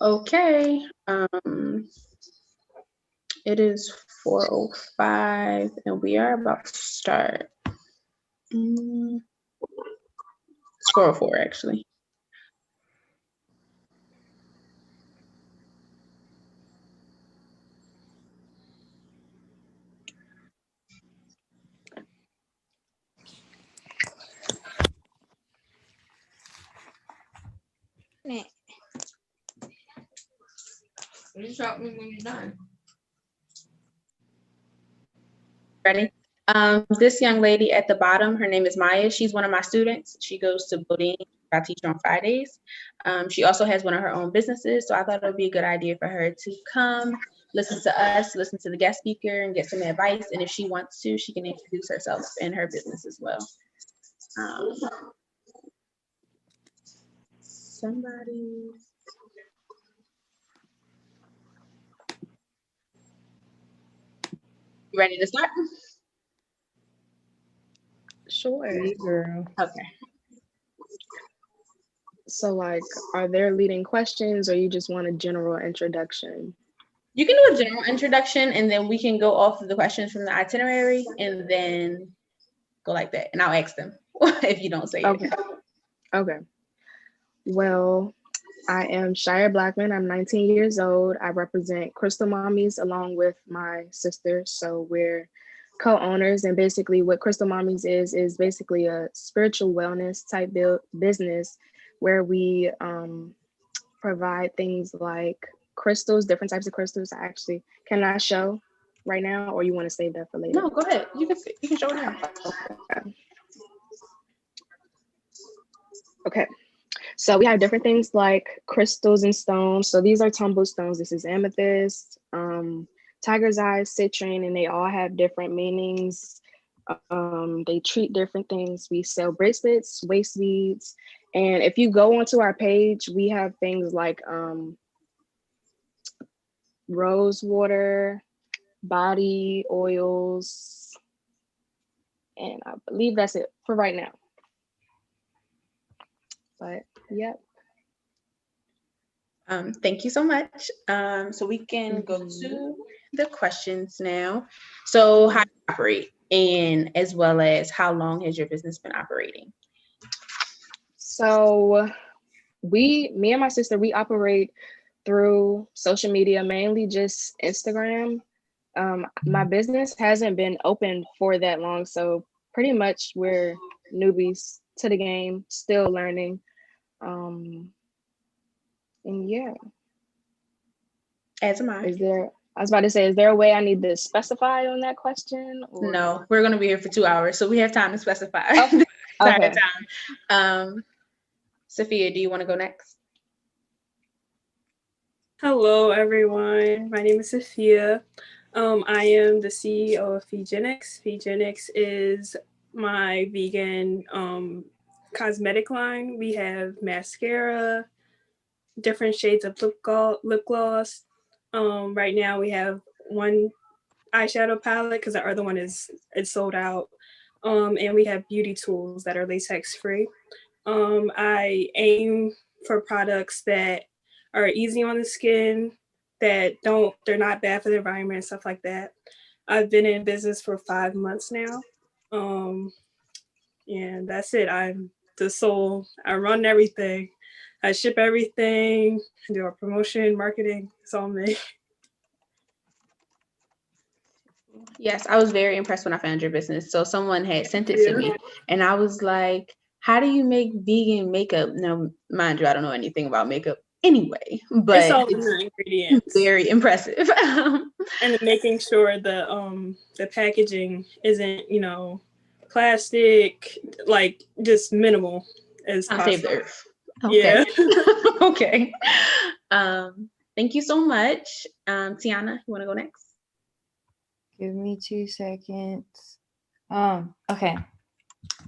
Okay. It is 4:05 and we are about to start. It's 4:04 actually. You shot me when you're done. Ready? This young lady at the bottom, her name is Maya. She's one of my students. She goes to Bodine. I teach her on Fridays. She also has one of her own businesses, so I thought it would be a good idea for her to come, listen to us, listen to the guest speaker, and get some advice. And if she wants to, she can introduce herself and her business as well. Somebody. You ready to start? Sure. Hey, girl. Okay. So, like, are there leading questions, or you just want a general introduction? You can do a general introduction, and then we can go off of the questions from the itinerary, and then go like that. And I'll ask them if you don't say Okay. it. Okay. Well, I am Shire Blackman. I'm 19 years old. I represent Crystal Mommies along with my sister. So we're co-owners, and basically what Crystal Mommies is basically a spiritual wellness type business where we provide things like crystals, different types of crystals. I actually cannot show right now, or you want to save that for later? No, go ahead. You can show it now. Okay. So we have different things like crystals and stones. So these are tumble stones. This is amethyst, tiger's eye, citrine, and they all have different meanings. They treat different things. We sell bracelets, waist beads, and if you go onto our page, we have things like rose water, body oils, and I believe that's it for right now. But yep. Thank you so much. So we can go to the questions now. So how do you operate, and as well as how long has your business been operating? So me and my sister, we operate through social media, mainly just Instagram. My business hasn't been open for that long, so pretty much we're newbies to the game, still learning. And yeah. As am I. I was about to say, is there a way I need to specify on that question? Or? No, we're going to be here for 2 hours, so we have time to specify. Okay. Okay. Time. Sophia, do you want to go next? Hello, everyone. My name is Sophia. I am the CEO of Feegenics. Feegenics is my vegan cosmetic line. We have mascara, different shades of lip gloss. Right now we have one eyeshadow palette because the other one is sold out. And we have beauty tools that are latex free. I aim for products that are easy on the skin, they're not bad for the environment and stuff like that. I've been in business for 5 months now. And that's it. I'm the soul. I run everything. I ship everything, do our promotion, marketing. It's all me. Yes, I was very impressed when I found your business. So someone had sent it to me, and I was like, how do you make vegan makeup? Now, mind you, I don't know anything about makeup anyway, but it's all in the ingredients. Very impressive. And making sure the packaging isn't, plastic, like just minimal as possible. Save the earth. Okay. Yeah. Okay. Thank you so much. Tiana, you want to go next? Give me 2 seconds. Okay.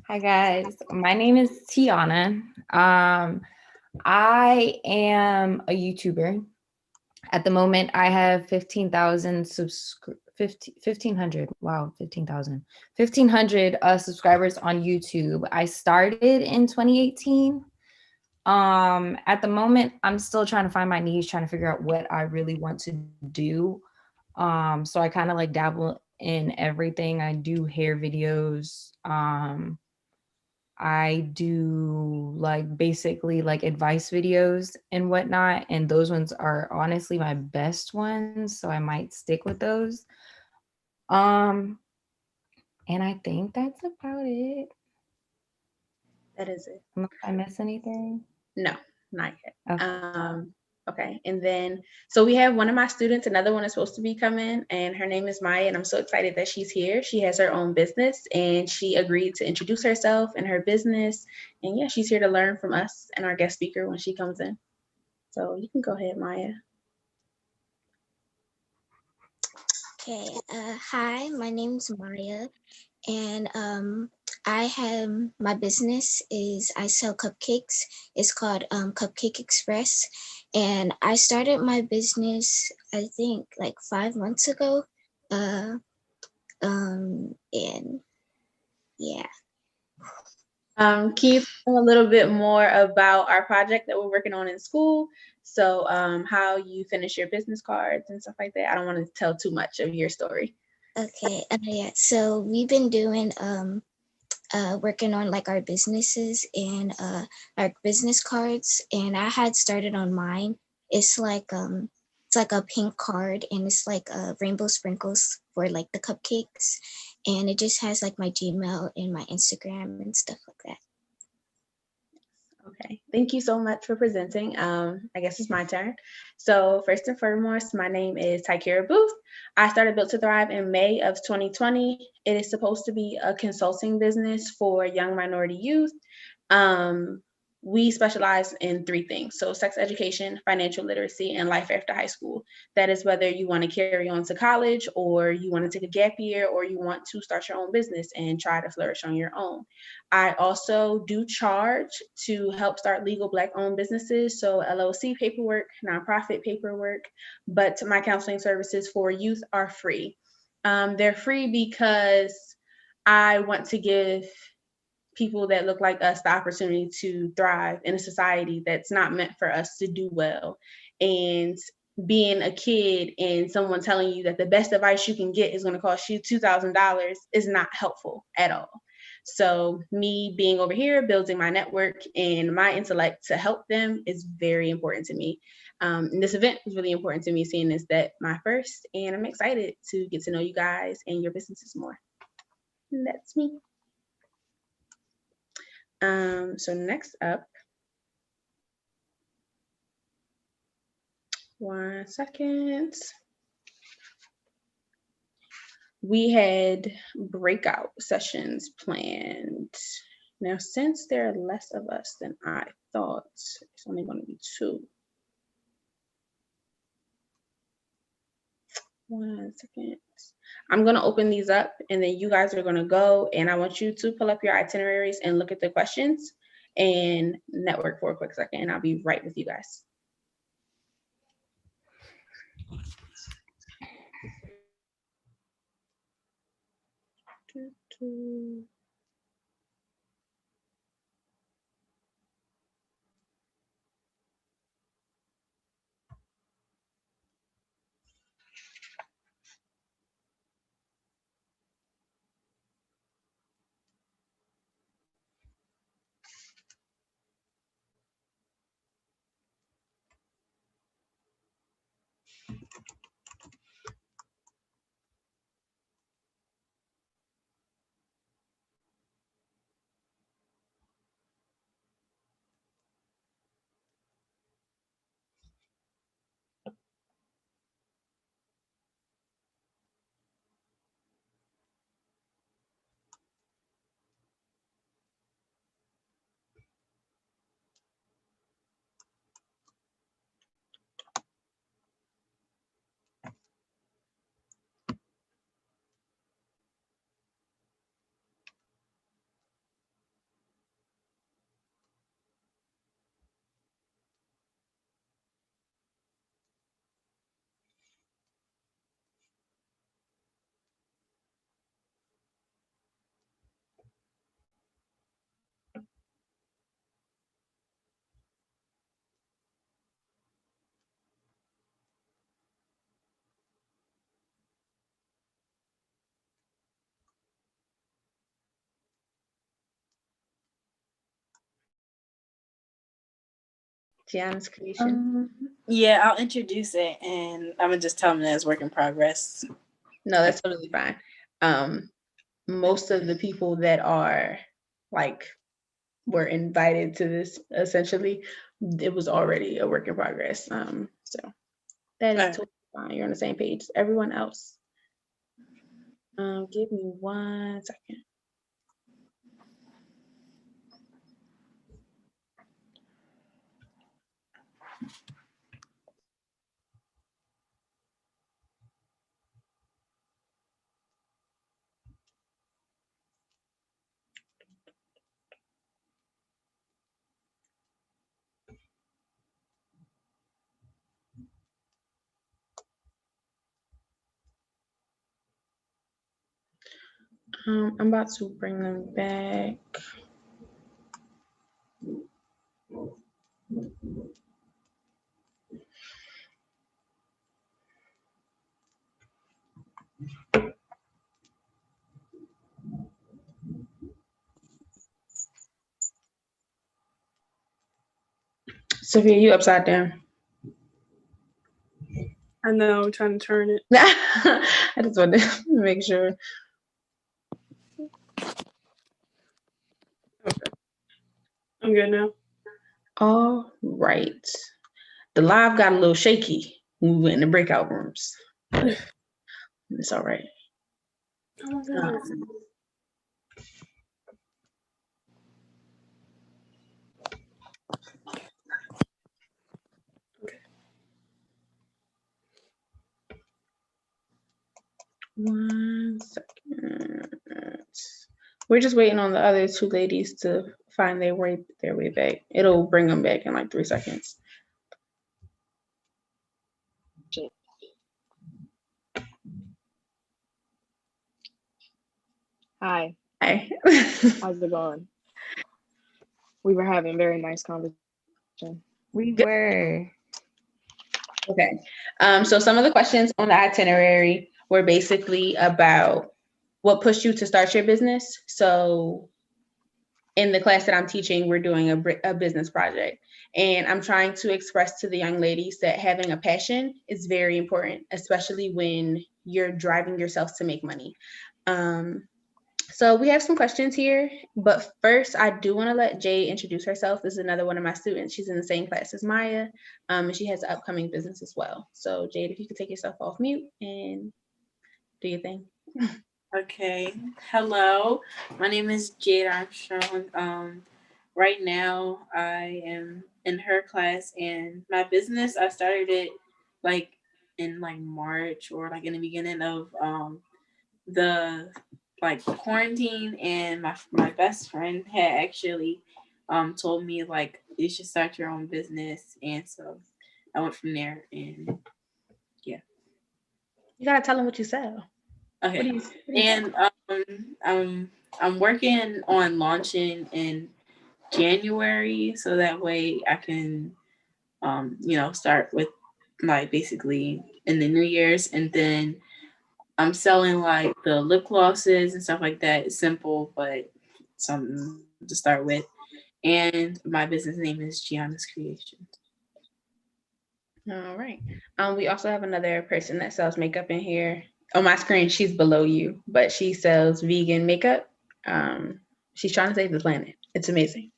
Hi guys. My name is Tiana. I am a YouTuber. At the moment, I have 15,000 1,500. Wow, 15,000. 1,500 subscribers on YouTube. I started in 2018. At the moment, I'm still trying to find my niche, trying to figure out what I really want to do. So I kind of like dabble in everything. I do hair videos. I do like basically like advice videos and whatnot. And those ones are honestly my best ones. So I might stick with those. Um, and I think that's about it. That is it. Unless I miss anything. No, not yet. Okay. Okay, and then so we have one of my students, another one is supposed to be coming, and her name is Maya, and I'm so excited that she's here. She has her own business, and she agreed to introduce herself and her business, and yeah, she's here to learn from us and our guest speaker when she comes in. So you can go ahead, Maya. Okay, hi, my name's Maya, and I have my business is I sell cupcakes. It's called Cupcake Express, and I started my business I think like 5 months ago. And yeah. Can you tell a little bit more about our project that we're working on in school? So how you finish your business cards and stuff like that. I don't want to tell too much of your story. Okay. Yeah. So we've been doing working on like our businesses and our business cards, and I had started on mine. It's like a pink card, and it's like rainbow sprinkles for like the cupcakes, and it just has like my Gmail and my Instagram and stuff like that. Okay, thank you so much for presenting. I guess it's my turn. So first and foremost, my name is Tykera Booth. I started Built to Thrive in May of 2020. It is supposed to be a consulting business for young minority youth. We specialize in three things. So sex education, financial literacy, and life after high school. That is whether you want to carry on to college or you want to take a gap year or you want to start your own business and try to flourish on your own. I also do charge to help start legal Black-owned businesses, so LLC paperwork, nonprofit paperwork, but my counseling services for youth are free. They're free because I want to give people that look like us the opportunity to thrive in a society that's not meant for us to do well. And being a kid and someone telling you that the best advice you can get is going to cost you $2,000 is not helpful at all. So me being over here, building my network and my intellect to help them is very important to me. And this event is really important to me, seeing as that my first, and I'm excited to get to know you guys and your businesses more. And that's me. So next up, one second. We had breakout sessions planned. Now, since there are less of us than I thought, it's only going to be 2. One second. I'm going to open these up and then you guys are going to go, and I want you to pull up your itineraries and look at the questions and network for a quick second, and I'll be right with you guys. Gianna's creation. Yeah, I'll introduce it and I'm gonna just tell them that it's work in progress. No, that's totally fine. Most of the people that are like were invited to this, essentially, it was already a work in progress. So that is Alright. totally fine. You're on the same page as everyone else. Give me 1 second. I'm about to bring them back. Sophia, you upside down. I know, I'm trying to turn it. I just wanted to make sure. I'm good now. All right. The live got a little shaky when we went in the breakout rooms. It's all right. Oh my God. One second. We're just waiting on the other two ladies to find their way back. It'll bring them back in like 3 seconds. Hi, Hi. how's it going? We were having a very nice conversation. We were. Okay. So some of the questions on the itinerary were basically about what pushed you to start your business. So in the class that I'm teaching, we're doing a business project. And I'm trying to express to the young ladies that having a passion is very important, especially when you're driving yourself to make money. So we have some questions here, but first I do want to let Jade introduce herself. This is another one of my students. She's in the same class as Maya, and she has an upcoming business as well. So Jade, if you could take yourself off mute and do your thing. Okay. Hello. My name is Jade Armstrong. Right now I am in her class and my business, I started it like in like March or like in the beginning of the like quarantine, and my best friend had actually told me like you should start your own business, and so I went from there. And You gotta tell them what you sell. okay. What do you And I'm working on launching in January, so that way I can start with like basically in the New Year's, and then I'm selling like the lip glosses and stuff like that. It's simple, but something to start with. And my business name is Gianna's Creation. All right. We also have another person that sells makeup in here. On my screen, she's below you, but she sells vegan makeup. She's trying to save the planet. It's amazing.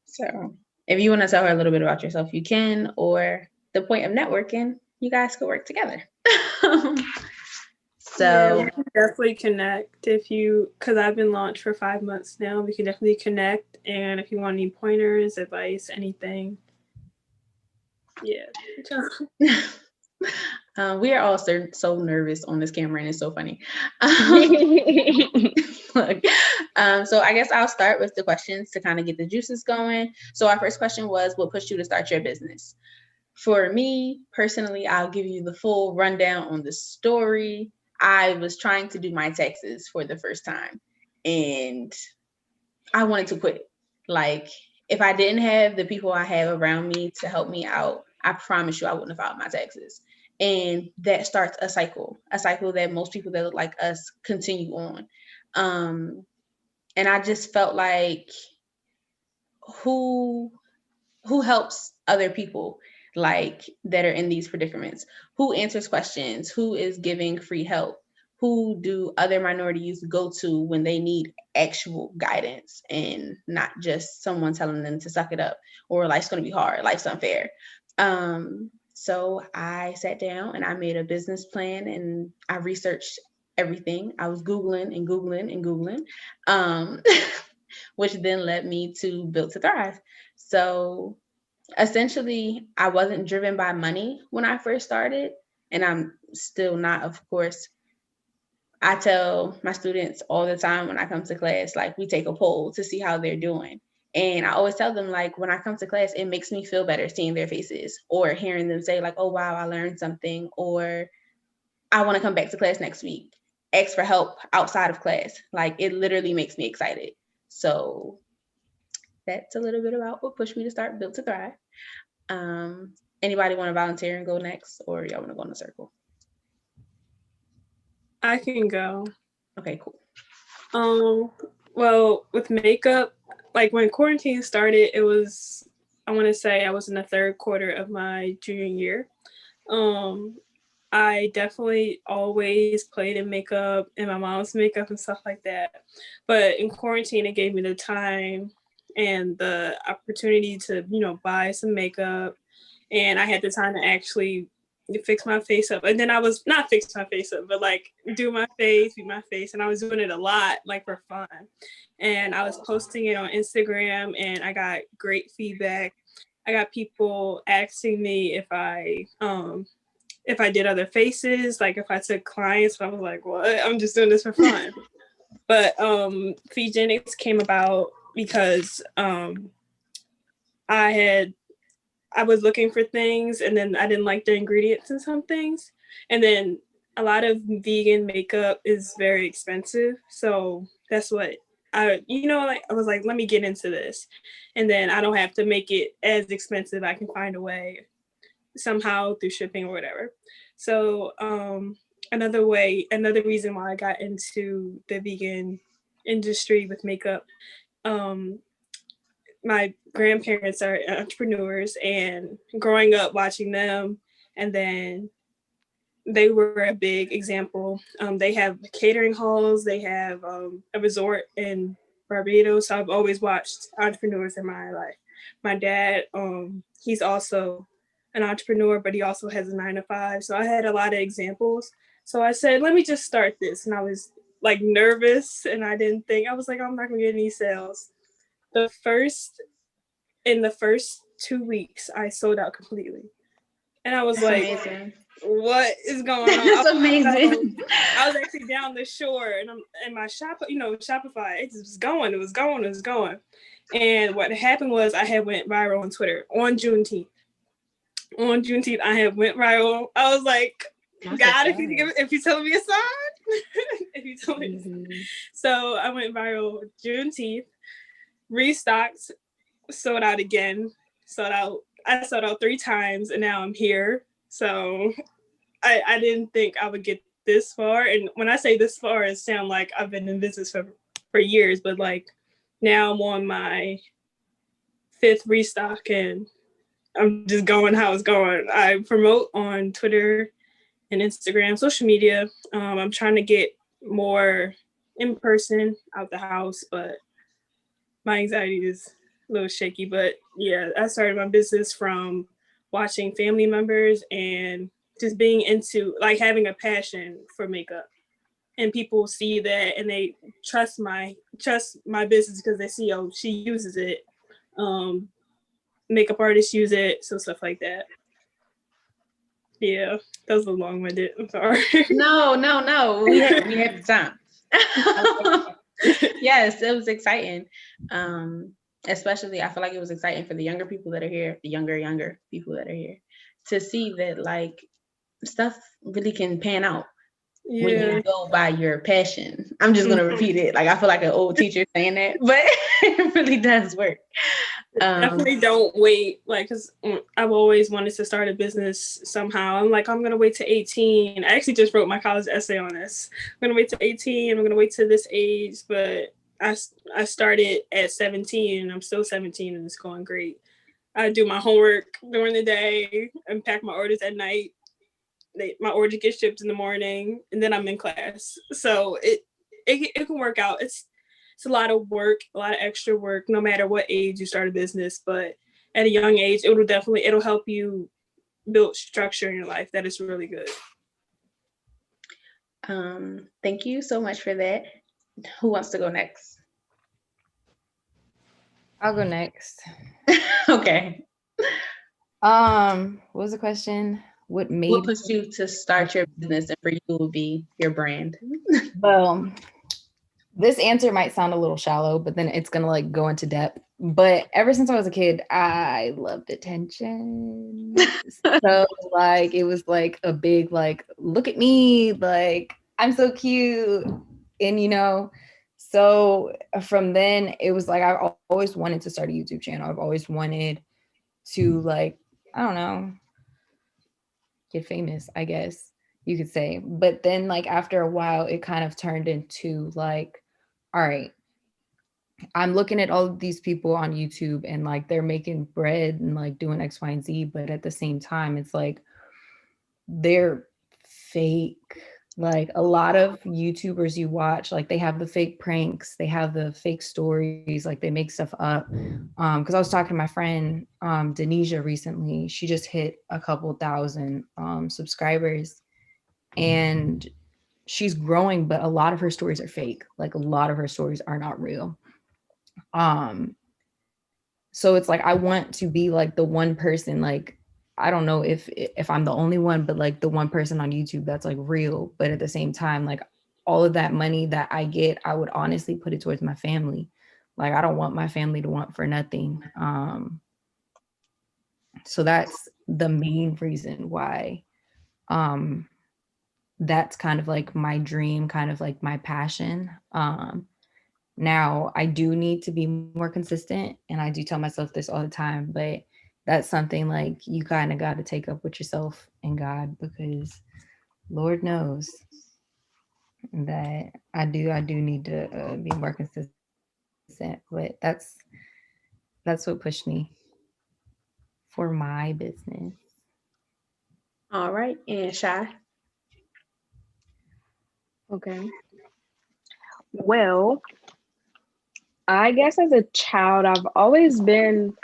So if you want to tell her a little bit about yourself, you can, or the point of networking, you guys could work together. Yeah, we can definitely connect because I've been launched for 5 months now. We can definitely connect, and if you want any pointers, advice, anything. Yeah. We are all so nervous on this camera, and it's so funny. Look, so I guess I'll start with the questions to kind of get the juices going. So our first question was, what pushed you to start your business? For me, personally, I'll give you the full rundown on the story. I was trying to do my taxes for the first time, and I wanted to quit. Like, if I didn't have the people I have around me to help me out, I promise you I wouldn't have filed my taxes. And that starts a cycle that most people that look like us continue on. And I just felt like, who helps other people like that are in these predicaments, who answers questions, who is giving free help, who do other minorities go to when they need actual guidance and not just someone telling them to suck it up or life's going to be hard, life's unfair. So I sat down and I made a business plan and I researched everything. I was Googling and Googling and Googling, which then led me to Built to Thrive. So essentially, I wasn't driven by money when I first started, and I'm still not, of course. I tell my students all the time when I come to class, like, we take a poll to see how they're doing. And I always tell them, like, when I come to class, it makes me feel better seeing their faces or hearing them say, like, oh, wow, I learned something, or I want to come back to class next week. Ask for help outside of class. Like, it literally makes me excited. So that's a little bit about what pushed me to start Built to Thrive. Anybody want to volunteer and go next, or y'all want to go in a circle? I can go. Okay, cool. Well, with makeup, like when quarantine started, it was, I want to say I was in the third quarter of my junior year. I definitely always played in makeup and my mom's makeup and stuff like that. But in quarantine, it gave me the time and the opportunity to, you know, buy some makeup. And I had the time to actually fix my face up. And then I was not fix my face up, but like do my face, be my face. And I was doing it a lot, like for fun. And I was posting it on Instagram and I got great feedback. I got people asking me if I did other faces, like if I took clients. I was like, what? I'm just doing this for fun. But Fegenics came about because I was looking for things and then I didn't like the ingredients in some things. And then a lot of vegan makeup is very expensive. So that's what I was like, let me get into this. And then I don't have to make it as expensive. I can find a way somehow through shipping or whatever. So another reason why I got into the vegan industry with makeup, my grandparents are entrepreneurs, and growing up watching them, and then they were a big example. They have catering halls, they have a resort in Barbados. So I've always watched entrepreneurs in my life. My dad, he's also an entrepreneur, but he also has a 9-to-5. So I had a lot of examples. So I said, let me just start this. And I was like nervous and I was like, I'm not gonna get any sales. In the first 2 weeks, I sold out completely. And I was That's like, amazing. What is going on? That's amazing. I was actually down the shore and my shop, Shopify, it was going. And what happened was I had went viral on Twitter on Juneteenth. I had went viral. I was like, God, if you tell me a sign, if you tell me. So I went viral Juneteenth, restocked, sold out again, I sold out 3 times, and now I'm here. So I didn't think I would get this far. And when I say this far, it sounds like I've been in business for years, but like now I'm on my 5th restock and I'm just going how it's going. I promote on Twitter and Instagram, social media. I'm trying to get more in person, out the house, but my anxiety is a little shaky. But yeah, I started my business from watching family members and just being into like having a passion for makeup. And people see that and they trust my business because they see, oh, she uses it. Makeup artists use it, so stuff like that. Yeah, that was a long-winded. I'm sorry. No. We had the time. Yes, it was exciting. Especially, I feel like it was exciting for the younger people that are here, the younger people that are here, to see that like stuff really can pan out when you go by your passion. I'm just gonna repeat it. Like I feel like an old teacher saying that, but it really does work. Definitely don't wait, like, because I've always wanted to start a business somehow. I'm like, I'm gonna wait to 18. I actually just wrote my college essay on this. I'm gonna wait to 18. I'm gonna wait to this age, but I started at 17 and I'm still 17 and it's going great. I do my homework during the day and pack my orders at night. My order gets shipped in the morning and then I'm in class. So it can work out. It's a lot of work, a lot of extra work, no matter what age you start a business. But at a young age, it'll help you build structure in your life. That is really good. Thank you so much for that. Who wants to go next? I'll go next. Okay. What was the question? What What pushed you to start your business, and for you will be your brand? Well, this answer might sound a little shallow, but then it's gonna like go into depth. But ever since I was a kid, I loved attention. So like it was like a big like, look at me, like I'm so cute. And so from then it was like I've always wanted to start a YouTube channel. I've always wanted to like, I don't know, get famous, I guess you could say. But then like after a while, it kind of turned into like, all right, I'm looking at all of these people on YouTube and like they're making bread and like doing X, Y, and Z. But at the same time, it's like they're fake. Like a lot of YouTubers you watch, like they have the fake pranks, they have the fake stories, like they make stuff up. Because I was talking to my friend Denisha recently. She just hit a couple thousand subscribers and she's growing, but a lot of her stories are fake. Like a lot of her stories are not real. So it's like I want to be like the one person, like I don't know if I'm the only one, but like the one person on YouTube that's like real. But at the same time, like all of that money that I get, I would honestly put it towards my family. Like I don't want my family to want for nothing. So that's the main reason why that's kind of like my dream, kind of like my passion. Now I do need to be more consistent, and I do tell myself this all the time, but that's something like you kind of got to take up with yourself and God, because Lord knows that I do need to be more consistent. But that's what pushed me for my business. All right, and Shy. Okay. Well, I guess as a child, I've always been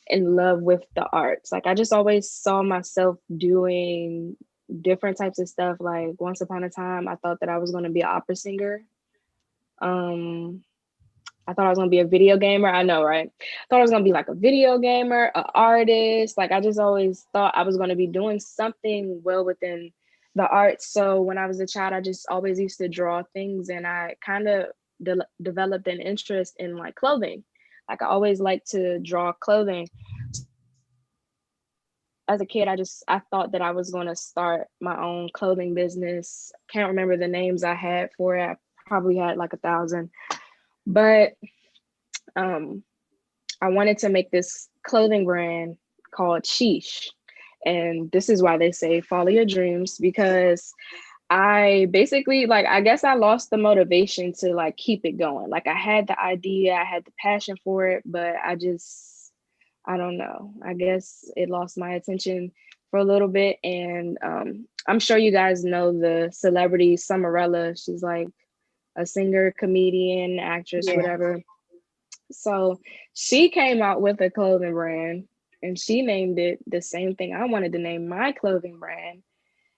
in love with the arts. Like I just always saw myself doing different types of stuff. Like once upon a time, I thought that I was going to be an opera singer. I thought I was going to be a video gamer. I know, right? I thought I was going to be like a video gamer, an artist. Like I just always thought I was going to be doing something well within the arts. So when I was a child, I just always used to draw things, and I kind of developed an interest in like clothing. Like I always liked to draw clothing. As a kid, I thought that I was going to start my own clothing business. Can't remember the names I had for it. I probably had like 1,000. But I wanted to make this clothing brand called Sheesh. And this is why they say follow your dreams, because I basically, like, I guess I lost the motivation to like keep it going. Like I had the idea, I had the passion for it, but I don't know. I guess it lost my attention for a little bit. And I'm sure you guys know the celebrity Summerella. She's like a singer, comedian, actress, whatever. So she came out with a clothing brand and she named it the same thing I wanted to name my clothing brand.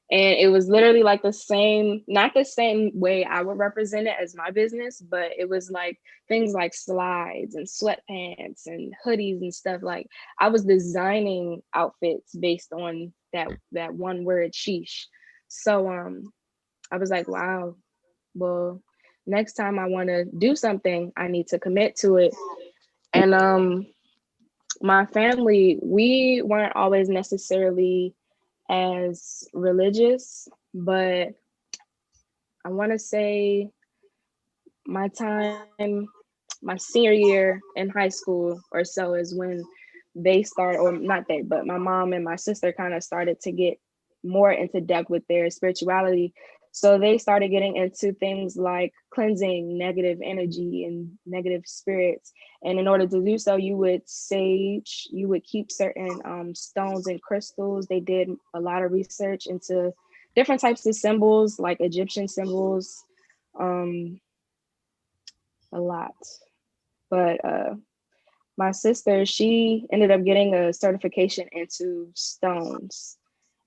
And it was literally like the same, not the same way I would represent it as my business, but it was like things like slides and sweatpants and hoodies and stuff. Like I was designing outfits based on that one word, sheesh. So I was like, wow, well, next time I want to do something, I need to commit to it. And my family, we weren't always necessarily as religious, but I want to say my senior year in high school or so is when they started, or not they, but my mom and my sister kind of started to get more into depth with their spirituality. So they started getting into things like cleansing negative energy and negative spirits. And in order to do so, you would sage, you would keep certain stones and crystals. They did a lot of research into different types of symbols, like Egyptian symbols, a lot. But my sister, she ended up getting a certification into stones.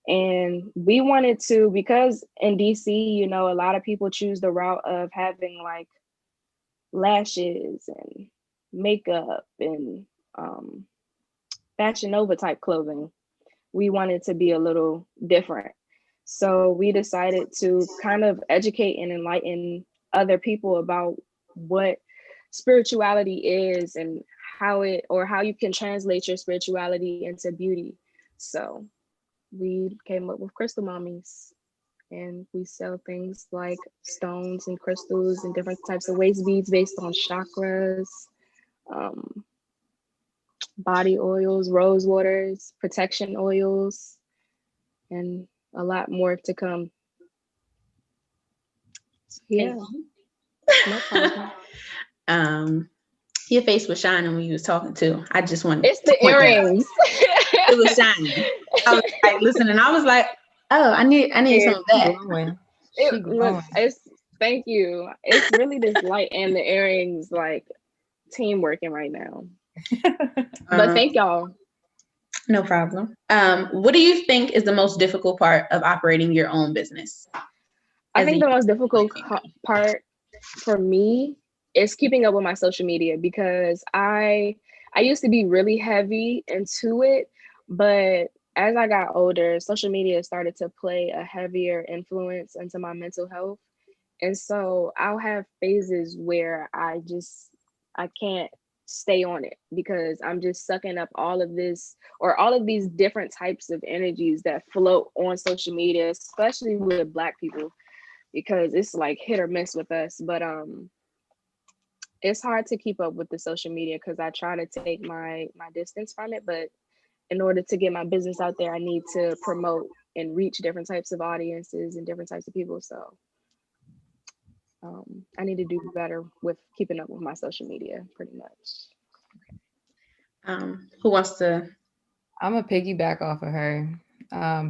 And we wanted to, because in DC, you know, a lot of people choose the route of having like lashes and makeup and Fashion Nova type clothing. We wanted to be a little different. So we decided to kind of educate and enlighten other people about what spirituality is and how you can translate your spirituality into beauty. So we came up with Crystal Mommies, and we sell things like stones and crystals and different types of waist beads based on chakras, um, body oils, rose waters, protection oils, and a lot more to come. Yeah, no problem. Your face was shining when you was talking too. I just wanted. It's the earrings. It was shining. I was like, listening. I was like, oh, I need some of that. Glowing. Thank you. It's really this light and the earrings, like team working right now. But thank y'all. No problem. What do you think is the most difficult part of operating your own business? I think the most difficult part for me is keeping up with my social media, because I used to be really heavy into it, but as I got older, social media started to play a heavier influence into my mental health. And so I'll have phases where I can't stay on it because I'm just sucking up all of this or all of these different types of energies that float on social media, especially with Black people, because it's like hit or miss with us. But it's hard to keep up with the social media because I try to take my distance from it. But in order to get my business out there, I need to promote and reach different types of audiences and different types of people. So I need to do better with keeping up with my social media, pretty much. Who wants to? I'm a piggyback off of her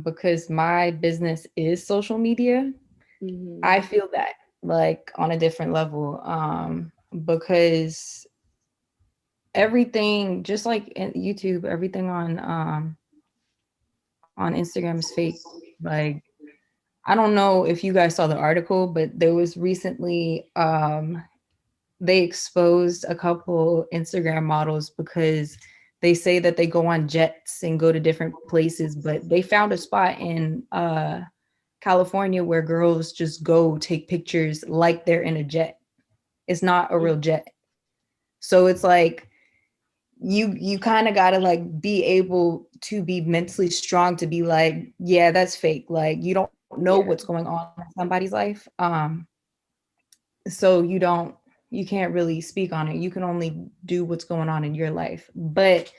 because my business is social media. Mm-hmm. I feel that like on a different level because everything, just like YouTube, everything on Instagram is fake. Like, I don't know if you guys saw the article, but there was recently they exposed a couple Instagram models because they say that they go on jets and go to different places, but they found a spot in California where girls just go take pictures like they're in a jet. It's not a real jet. So it's like you kind of got to like be able to be mentally strong to be like, yeah, that's fake. Like, you don't know what's going on in somebody's life. So you can't really speak on it. You can only do what's going on in your life. But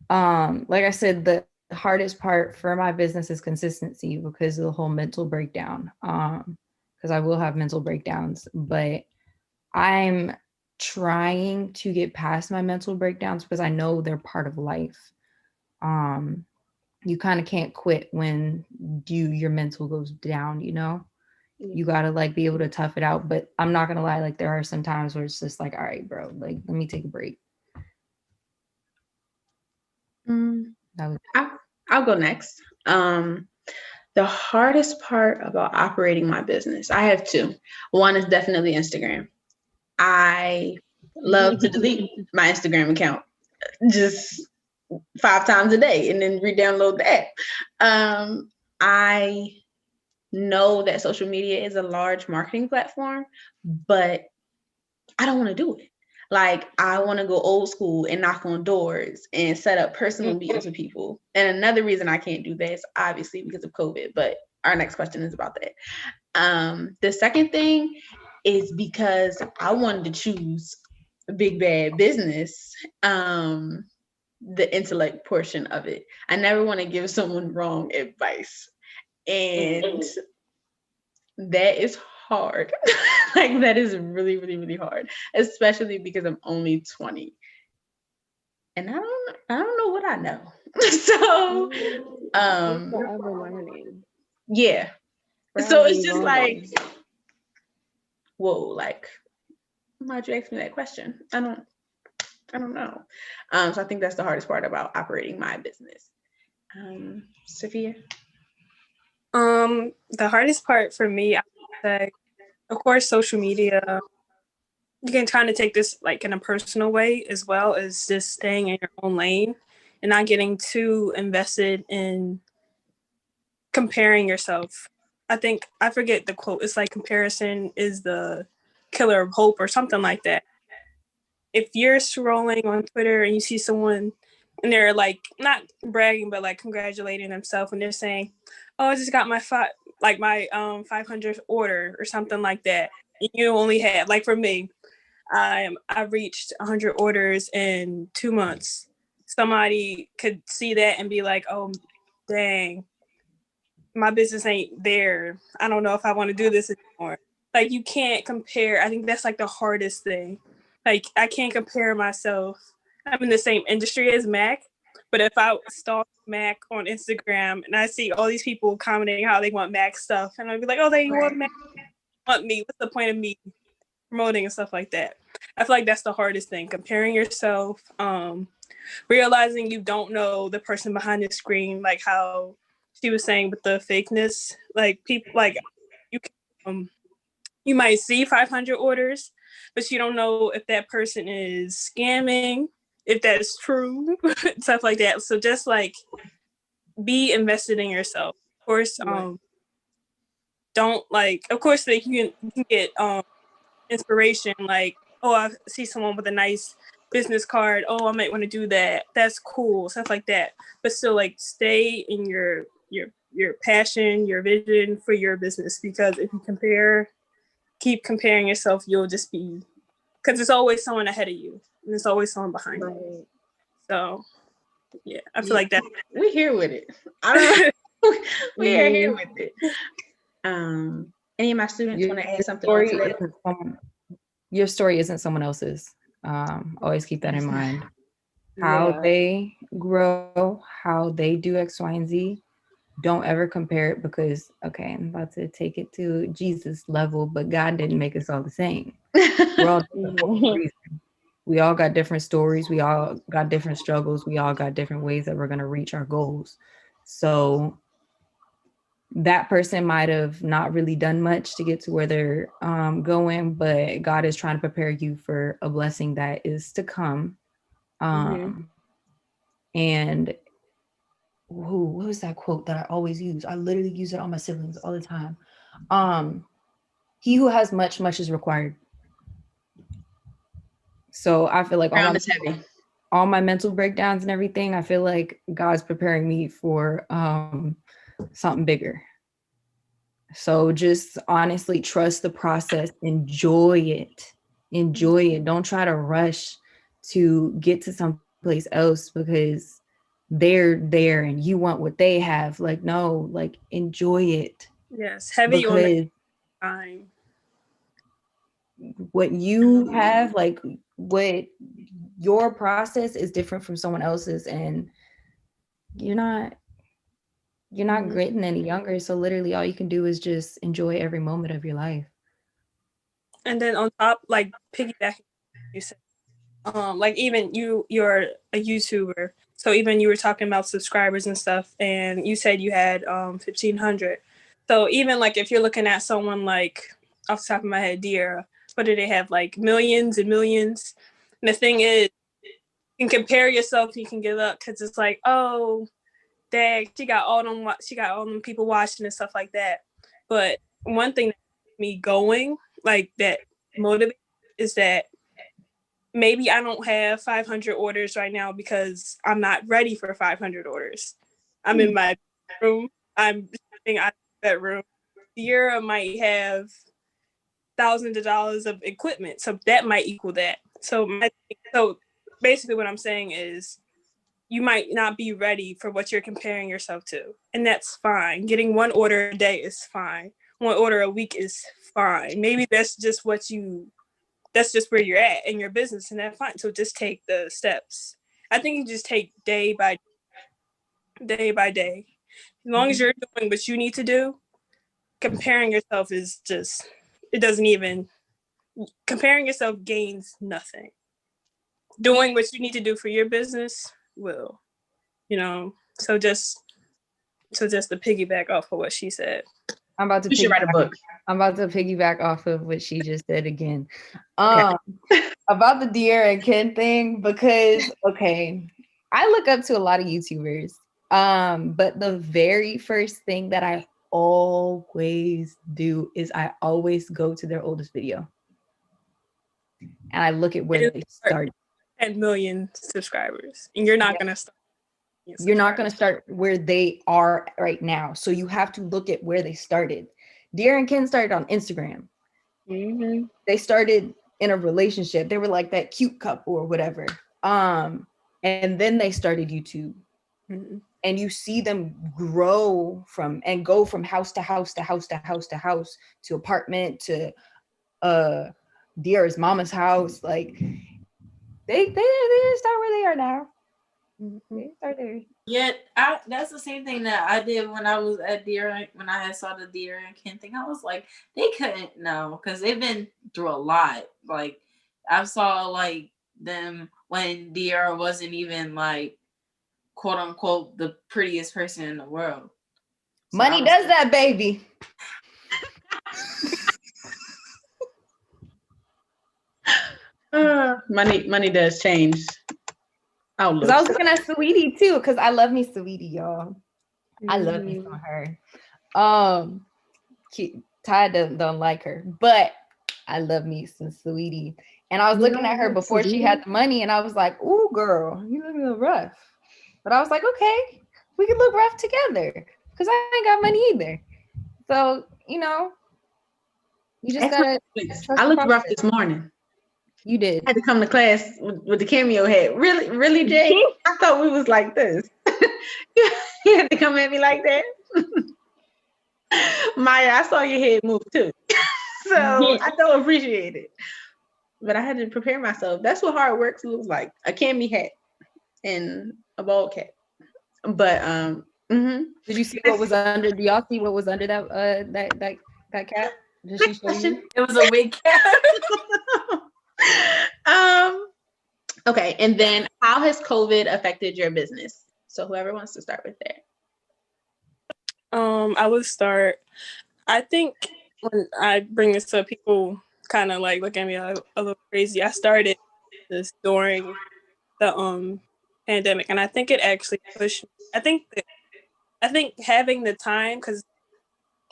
like I said, the hardest part for my business is consistency because of the whole mental breakdown. Because I will have mental breakdowns, but I'm trying to get past my mental breakdowns because I know they're part of life. You kind of can't quit when your mental goes down, you know? You got to like be able to tough it out. But I'm not going to lie, like there are some times where it's just like, all right, bro, like let me take a break. I'll go next. The hardest part about operating my business, I have two. One is definitely Instagram. I love to delete my Instagram account just 5 times a day and then re-download the app. I know that social media is a large marketing platform, but I don't want to do it. Like, I want to go old school and knock on doors and set up personal meetings with people. And another reason I can't do that is obviously because of COVID, but our next question is about that. The second thing is because I wanted to choose big bad business, the intellect portion of it. I never want to give someone wrong advice. And that is hard. Like that is really, really, really hard, especially because I'm only 20. And I don't know what I know. So I'm forever learning, yeah. So forever it's just like, evolving. whoa, like why'd you ask me that question? I don't know. So I think that's the hardest part about operating my business. Sophia? The hardest part for me, I would say, of course, social media. You can kind of take this like in a personal way as well as just staying in your own lane and not getting too invested in comparing yourself. I think I forget the quote. It's like comparison is the killer of hope or something like that. If you're scrolling on Twitter and you see someone and they're like not bragging but like congratulating themselves and they're saying, "Oh, I just got my 500th order" or something like that. And you only had, like for me, I reached 100 orders in 2 months. Somebody could see that and be like, "Oh, dang, my business ain't there. I don't know if I want to do this anymore." Like you can't compare. I think that's like the hardest thing. Like I can't compare myself. I'm in the same industry as Mac, but if I stalk Mac on Instagram and I see all these people commenting how they want Mac stuff, and I'd be like, "Oh, they want Mac, want me. What's the point of me promoting and stuff like that?" I feel like that's the hardest thing, comparing yourself, realizing you don't know the person behind the screen, like how she was saying with the fakeness. Like people, like you can, you might see 500 orders, but you don't know if that person is scamming, if that's true, stuff like that. So just like be invested in yourself. Of course, don't like. Of course, like you can get inspiration. Like, oh, I see someone with a nice business card. Oh, I might want to do that. That's cool, stuff like that. But still, like, stay in your passion, your vision for your business. Because if you keep comparing yourself, you'll just be, because there's always someone ahead of you, and there's always someone behind you. Right. So, yeah, I feel like that. We're here with it. I don't know. We are here with it. Any of my students want to add something on to that? Your story isn't someone else's. Always keep that in mind. How Yeah. they grow, how they do X, Y, and Z. Don't ever compare it because, okay, I'm about to take it to Jesus level, but God didn't make us all the same. We're all different for a reason. We all got different stories. We all got different struggles. We all got different ways that we're going to reach our goals. So that person might have not really done much to get to where they're going, but God is trying to prepare you for a blessing that is to come. And what was that quote that I always use? I literally use it on my siblings all the time. He who has much, much is required. So I feel like all my mental breakdowns and everything, I feel like God's preparing me for something bigger. So just honestly trust the process, enjoy it. Don't try to rush to get to someplace else because they're there and you want what they have. Like, no, like enjoy it. Yes, heavy on the time. What you have, like what your process is different from someone else's, and you're not getting any younger. So literally all you can do is just enjoy every moment of your life. And then on top, like piggybacking, you said, like even you're a YouTuber, so even you were talking about subscribers and stuff, and you said you had 1,500. So even like if you're looking at someone like off the top of my head, Dear, what do they have, like millions and millions? And the thing is, you can compare yourself, you can give up because it's like, oh, dang, she got all them people watching and stuff like that. But one thing that keeps me going, like that motivates, is that maybe I don't have 500 orders right now because I'm not ready for 500 orders. I'm in my room. I'm sitting out of the bedroom. Sierra might have thousands of dollars of equipment, so that might equal that. So basically what I'm saying is you might not be ready for what you're comparing yourself to, and that's fine. Getting one order a day is fine. one order a week is fine. Maybe that's just where you're at in your business, and that's fine. So just take the steps. I think you just take day by day. As long as you're doing what you need to do, comparing yourself is just, comparing yourself gains nothing. Doing what you need to do for your business will, so just to piggyback off of what she said. I'm about to You should write a book. I'm about to piggyback off of what she just said again. Okay. About the De'Ara and Ken thing, because I look up to a lot of YouTubers. But the very first thing that I always do is I always go to their oldest video. And I look at where they started. 10 million subscribers. And you're not gonna start. You're not going to start where they are right now. So you have to look at where they started. De'Ara and Ken started on Instagram. Mm-hmm. They started in a relationship. They were like that cute couple or whatever. And then they started YouTube. Mm-hmm. And you see them go from house to house to house to house to house to apartment to De'Ara's mama's house. Like they didn't start where they are now. They started. Yeah, that's the same thing that I did when I was at De'Ara. When I had saw the De'Ara and Ken thing, I was like, they couldn't know because they've been through a lot. Like I saw like them when De'Ara wasn't even like quote unquote the prettiest person in the world. So Money does that, baby. Money does change. Because I was looking at Saweetie too, because I love me Saweetie, y'all. I love me some her. Ty don't like her, but I love me some Saweetie. And I was looking at her before she had the money, and I was like, "Ooh, girl, you look a little rough." But I was like, "Okay, we can look rough together," because I ain't got money either. So you just gotta. I looked rough this morning. You did. I had to come to class with the cameo hat. Really, Jay? I thought we was like this. You had to come at me like that. Maya, I saw your head move too. So I don't appreciate it. But I had to prepare myself. That's what hard work looks like. A cami hat and a bald cap. But Did you see what was under? Do y'all see what was under that cap? Did she show you? It was a wig cap. Okay, and then how has COVID affected your business? So whoever wants to start with that. I would start. I think when I bring this up, people kind of like look at me a little crazy. I started this during the pandemic, and I think it actually pushed me. I think having the time, because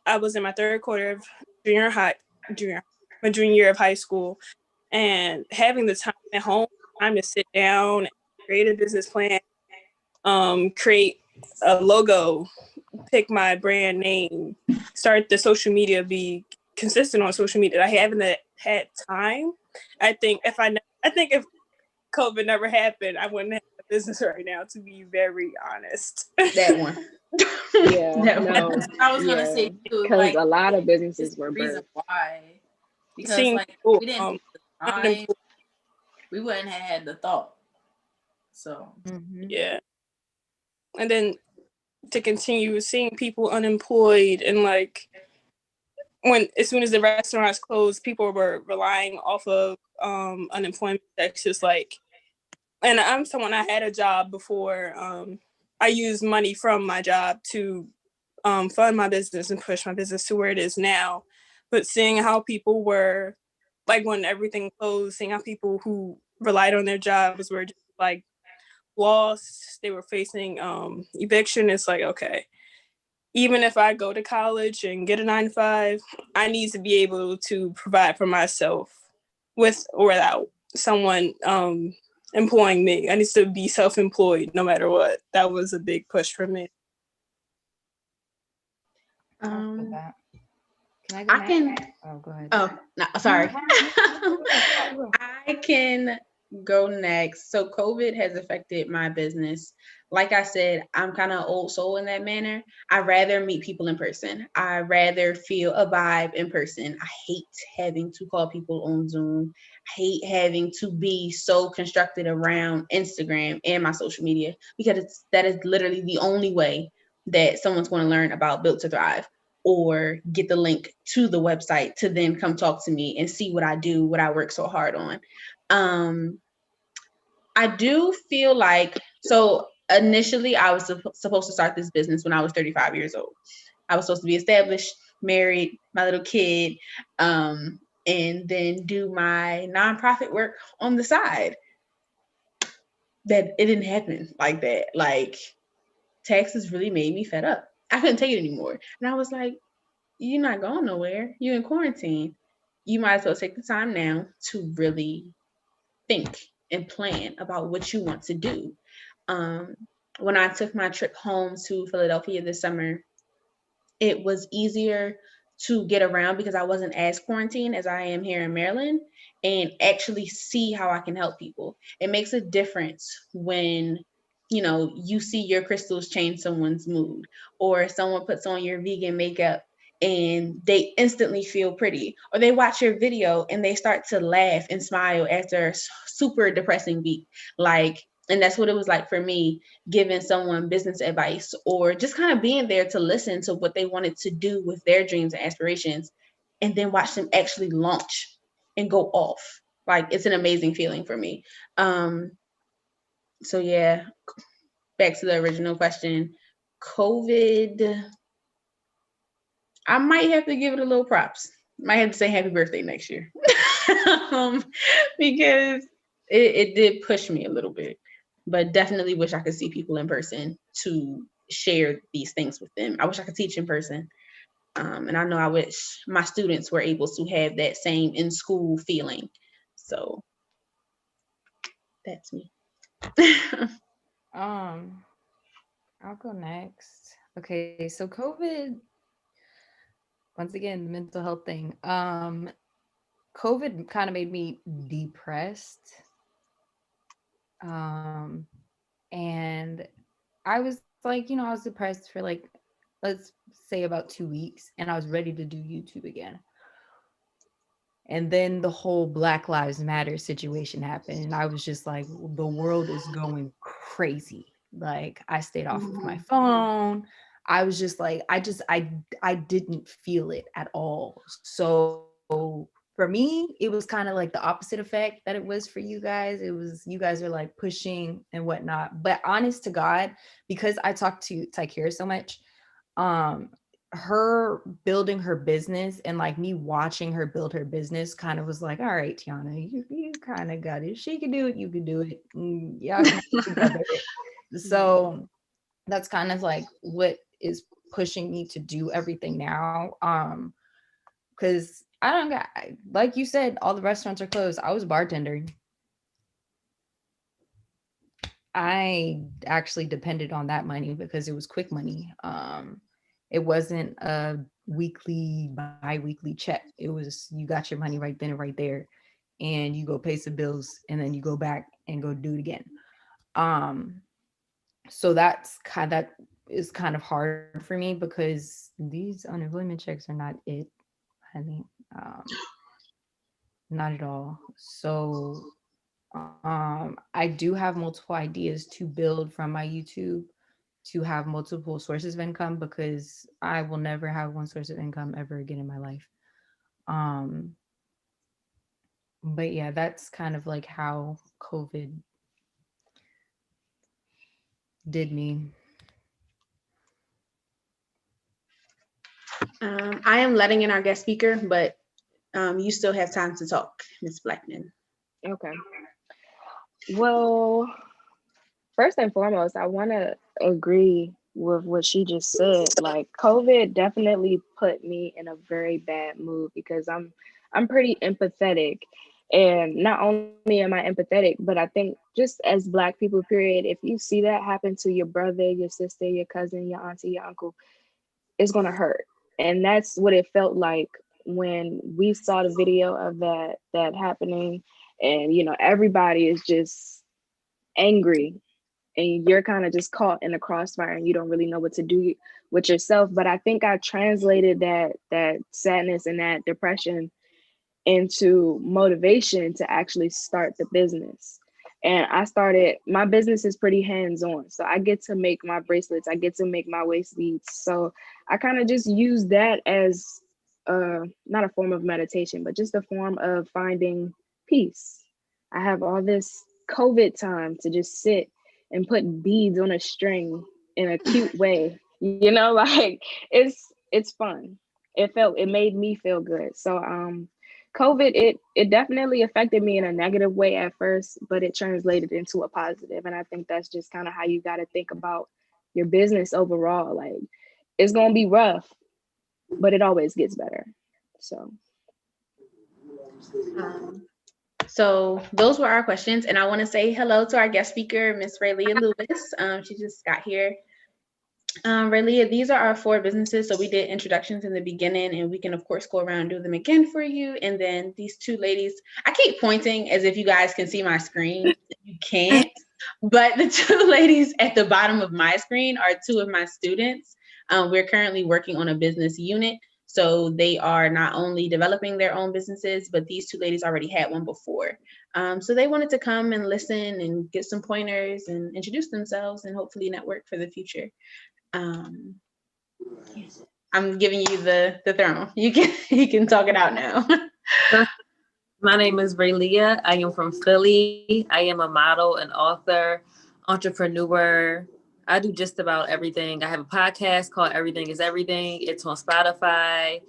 I was in my third quarter of my junior year of high school, and having the time at home, time to sit down, create a business plan, create a logo, pick my brand name, start the social media, be consistent on social media. I haven't had time. I think if COVID never happened, I wouldn't have a business right now, to be very honest. That one. Yeah, No. I was gonna say too, because like, a lot of businesses were reason birthed. why. Because Seeing like people, we didn't take the time, we wouldn't have had the thought. So yeah. And then to continue seeing people unemployed, and like as soon as the restaurants closed, people were relying off of unemployment checks, just like, and I'm someone, I had a job before. I used money from my job to fund my business and push my business to where it is now. But seeing how people were, like when everything closed, seeing how people who relied on their jobs were just like lost, they were facing eviction. It's like, okay, even if I go to college and get a 9-to-5, I need to be able to provide for myself with or without someone employing me. I need to be self-employed no matter what. That was a big push for me. Can I I can. Oh, go ahead. Oh, no, sorry. I can go next. So COVID has affected my business like I said, I'm kind of old soul in that manner. I rather meet people in person. I rather feel a vibe in person. I hate having to call people on Zoom. I hate having to be so constructed around Instagram and my social media, because that is literally the only way that someone's going to learn about Built to Thrive or get the link to the website to then come talk to me and see what I do, what I work so hard on. I do feel like, so initially I was supposed to start this business when I was 35 years old. I was supposed to be established, married, my little kid, and then do my nonprofit work on the side. That it didn't happen like that. Like, taxes really made me fed up. I couldn't take it anymore. And I was like, you're not going nowhere. You're in quarantine. You might as well take the time now to really think and plan about what you want to do. When I took my trip home to Philadelphia this summer, it was easier to get around because I wasn't as quarantined as I am here in Maryland, and actually see how I can help people. It makes a difference when you see your crystals change someone's mood, or someone puts on your vegan makeup and they instantly feel pretty, or they watch your video and they start to laugh and smile after a super depressing week. And that's what it was like for me, giving someone business advice or just kind of being there to listen to what they wanted to do with their dreams and aspirations, and then watch them actually launch and go off. Like, it's an amazing feeling for me. So yeah, back to the original question, COVID, I might have to give it a little props. Might have to say happy birthday next year. Because it did push me a little bit, but definitely wish I could see people in person to share these things with them. I wish I could teach in person. And I know I wish my students were able to have that same in school feeling. So that's me. I'll go next. Okay, so COVID, once again, the mental health thing. COVID kind of made me depressed. And I was like, I was depressed for like, let's say about 2 weeks, and I was ready to do YouTube again. And then the whole Black Lives Matter situation happened, and I was just like, the world is going crazy. Like, I stayed off of my phone. I was just like, I didn't feel it at all. So for me, it was kind of like the opposite effect that it was for you guys. It was, you guys are like pushing and whatnot. But honest to God, because I talked to Tykira so much, her building her business and like me watching her build her business kind of was like, all right, Tiana, you kind of got it. She can do it, you can do it. Yeah, together. So that's kind of like what is pushing me to do everything now. Because I don't got, like you said, all the restaurants are closed. I was bartending. I actually depended on that money because it was quick money. It wasn't a weekly, bi-weekly check. It was, you got your money right then and right there, and you go pay some bills, and then you go back and go do it again. So that is kind of hard for me because these unemployment checks are not it, honey. Not at all. So I do have multiple ideas to build from my YouTube to have multiple sources of income, because I will never have one source of income ever again in my life. But yeah, that's kind of like how COVID did me. I am letting in our guest speaker, but you still have time to talk, Ms. Blackman. Okay. Well, first and foremost, I want to agree with what she just said. Like, COVID definitely put me in a very bad mood because I'm pretty empathetic. And not only am I empathetic, but I think just as Black people, period, if you see that happen to your brother, your sister, your cousin, your auntie, your uncle, it's going to hurt. And that's what it felt like when we saw the video of that happening. And, everybody is just angry and you're kind of just caught in the crossfire and you don't really know what to do with yourself. But I think I translated that sadness and that depression into motivation to actually start the business. And my business is pretty hands-on. So I get to make my bracelets, I get to make my waist beads. So I kind of just use that as not a form of meditation, but just a form of finding peace. I have all this COVID time to just sit and put beads on a string in a cute way. Like it's fun. It made me feel good. So COVID, it definitely affected me in a negative way at first, but it translated into a positive. And I think that's just kind of how you got to think about your business overall. Like, it's going to be rough, but it always gets better. So. So those were our questions. And I want to say hello to our guest speaker, Miss Raylia Lewis. She just got here. Raylia, these are our 4 businesses. So we did introductions in the beginning, and we can, of course, go around and do them again for you. And then these 2 ladies, I keep pointing as if you guys can see my screen. You can't. But the 2 ladies at the bottom of my screen are 2 of my students. We're currently working on a business unit. So they are not only developing their own businesses, but these 2 ladies already had one before. So they wanted to come and listen and get some pointers and introduce themselves and hopefully network for the future. I'm giving you the thermal. You can talk it out now. My name is Raylia. I am from Philly. I am a model, an author, entrepreneur. I do just about everything. I have a podcast called Everything is Everything. It's on Spotify.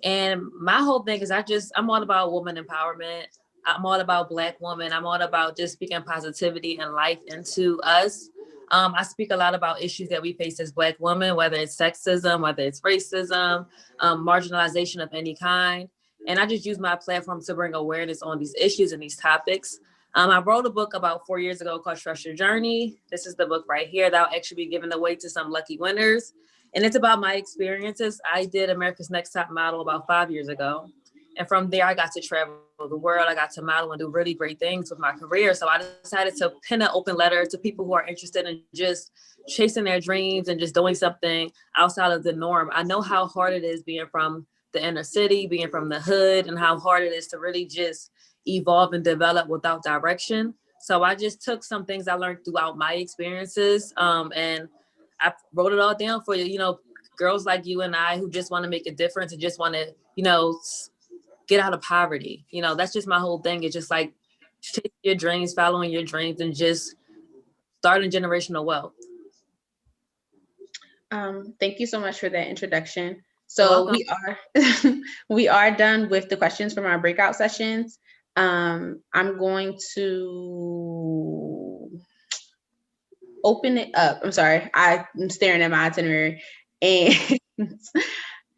And my whole thing is I'm all about woman empowerment. I'm all about Black women. I'm all about just speaking positivity and life into us. I speak a lot about issues that we face as Black women, whether it's sexism, whether it's racism, marginalization of any kind. And I just use my platform to bring awareness on these issues and these topics. I wrote a book about 4 years ago called Trust Your Journey. This is the book right here that will actually be given away to some lucky winners. And it's about my experiences. I did America's Next Top Model about 5 years ago. And from there, I got to travel the world. I got to model and do really great things with my career. So I decided to pen an open letter to people who are interested in just chasing their dreams and just doing something outside of the norm. I know how hard it is being from the inner city, being from the hood, and how hard it is to really just evolve and develop without direction. So I just took some things I learned throughout my experiences, and I wrote it all down for you, girls like you and I who just want to make a difference and just want to, get out of poverty. That's just my whole thing. It's just like chasing your dreams, following your dreams, and just starting generational wealth. Thank you so much for that introduction. So we are done with the questions from our breakout sessions. I'm going to open it up. I'm sorry, I'm staring at my itinerary, and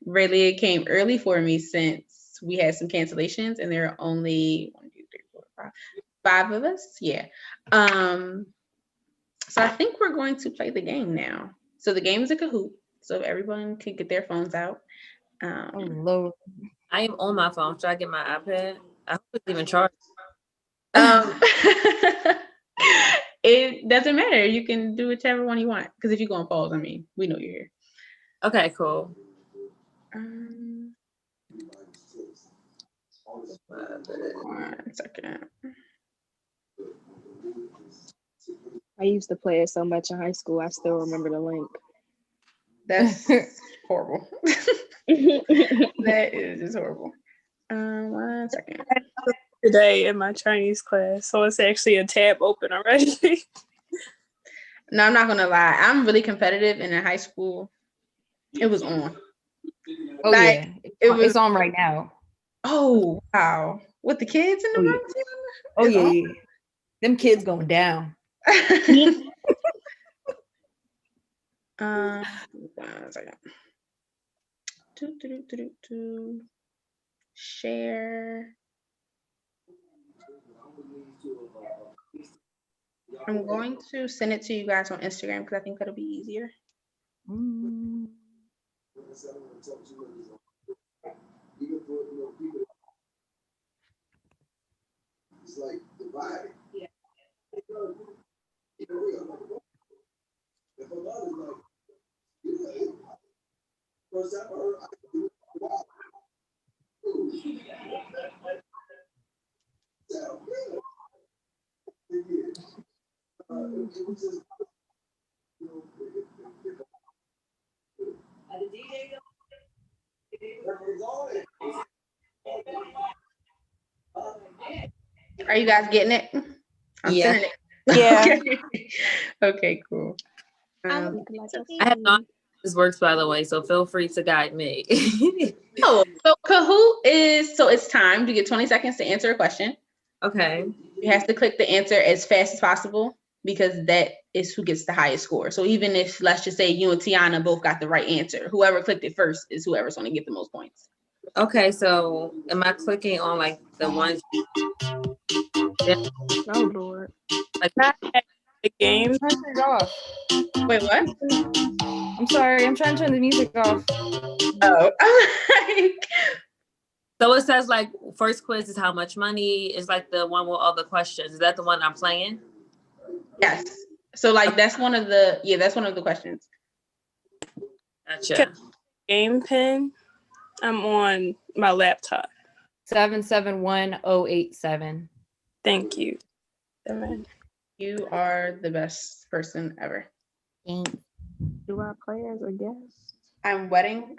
Raylia came early for me since we had some cancellations, and there are only 1, 2, 3, 4, 5 of us. Yeah. So I think we're going to play the game now. So the game is a Kahoot, so everyone can get their phones out. Oh Lord. I am on my phone. Should I get my iPad? I hope it's even charged. It doesn't matter. You can do whichever one you want. Because if you go on pause, we know you're here. Okay, cool. 1 second. I used to play it so much in high school. I still remember the link. That's horrible. That is just horrible. 1 second. Today in my Chinese class, so it's actually a tab open already. No, I'm not gonna lie. I'm really competitive, and in high school, it was on. Oh yeah, it's on right now. Oh wow, with the kids in the room too? Oh yeah, them kids going down. 1 second. Share. I'm going to send it to you guys on Instagram because I think that'll be easier. It's like divided. Yeah. Are you guys getting it? I'm Yeah. sending it. Yeah. Okay. Okay, cool. I'm I have not this works, by the way, so feel free to guide me. Oh, so Kahoot is, so it's timed. You get 20 seconds to answer a question. Okay. You have to click the answer as fast as possible because that is who gets the highest score. So even if, let's just say you and Tiana both got the right answer, whoever clicked it first is whoever's going to get the most points. Okay, so am I clicking on like the ones Oh Lord. like Not at the game. I'm trying to turn it off. Wait, what? I'm sorry. I'm trying to turn the music off. Oh, so it says like first quiz is how much money is like the one with all the questions. Is that the one I'm playing? yes. So like that's one of the questions. Gotcha. Game pin. I'm on my laptop. 771087. Thank you. Seven. You are the best person ever. Thanks. Do I play as a guest? I'm waiting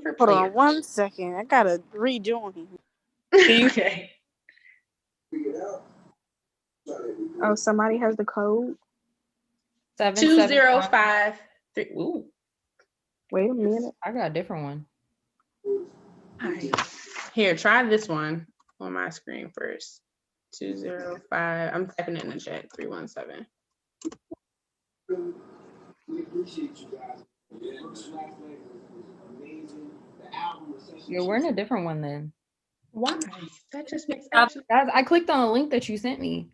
for Hold players. on 1 second. I gotta rejoin. Okay. Oh, somebody has the code. 2053. Ooh. Wait a minute. I got a different one. Hi. Here, try this one on my screen first. 205. I'm typing it in the chat. 317. Yeah, we're in a different one then. Why? That just makes Guys, absolutely. I clicked on the link that you sent me.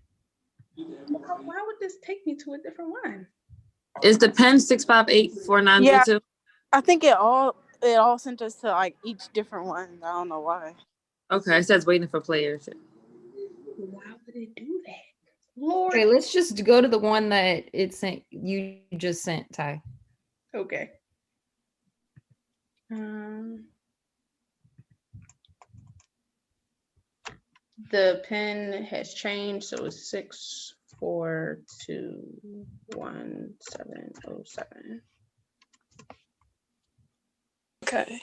Why would this take me to a different one? Is the pen 6584932? I think it all sent us to like each different one. I don't know why. Okay, it says waiting for players. Why would it do that? Lord. Okay, let's just go to the one that it sent. You just sent, Ty. Okay. The pin has changed, so it's 6421707. Okay.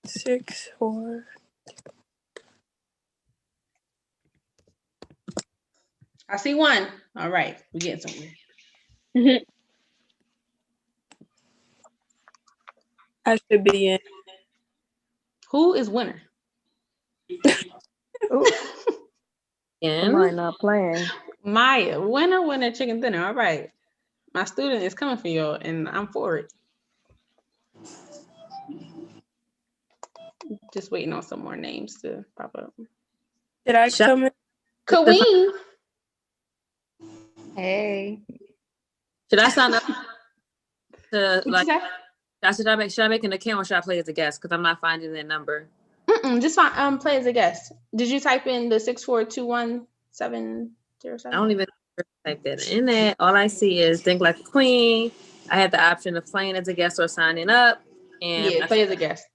6, 4. I see one. All right, we getting somewhere. I should be in. Who is winner? Ooh, somebody not playing. Maya, winner, chicken dinner. All right. My student is coming for you, and I'm for it. Just waiting on some more names to pop up. Did I come in? Kaween. Hey. Should I sign up to like? Say? Should I make an account or should I play as a guest? Because I'm not finding their number. Just fine. Play as a guest. Did you type in the 6421707? I don't even type that in there. All I see is think like a queen. I have the option of playing as a guest or signing up. And Yeah, play as a guest.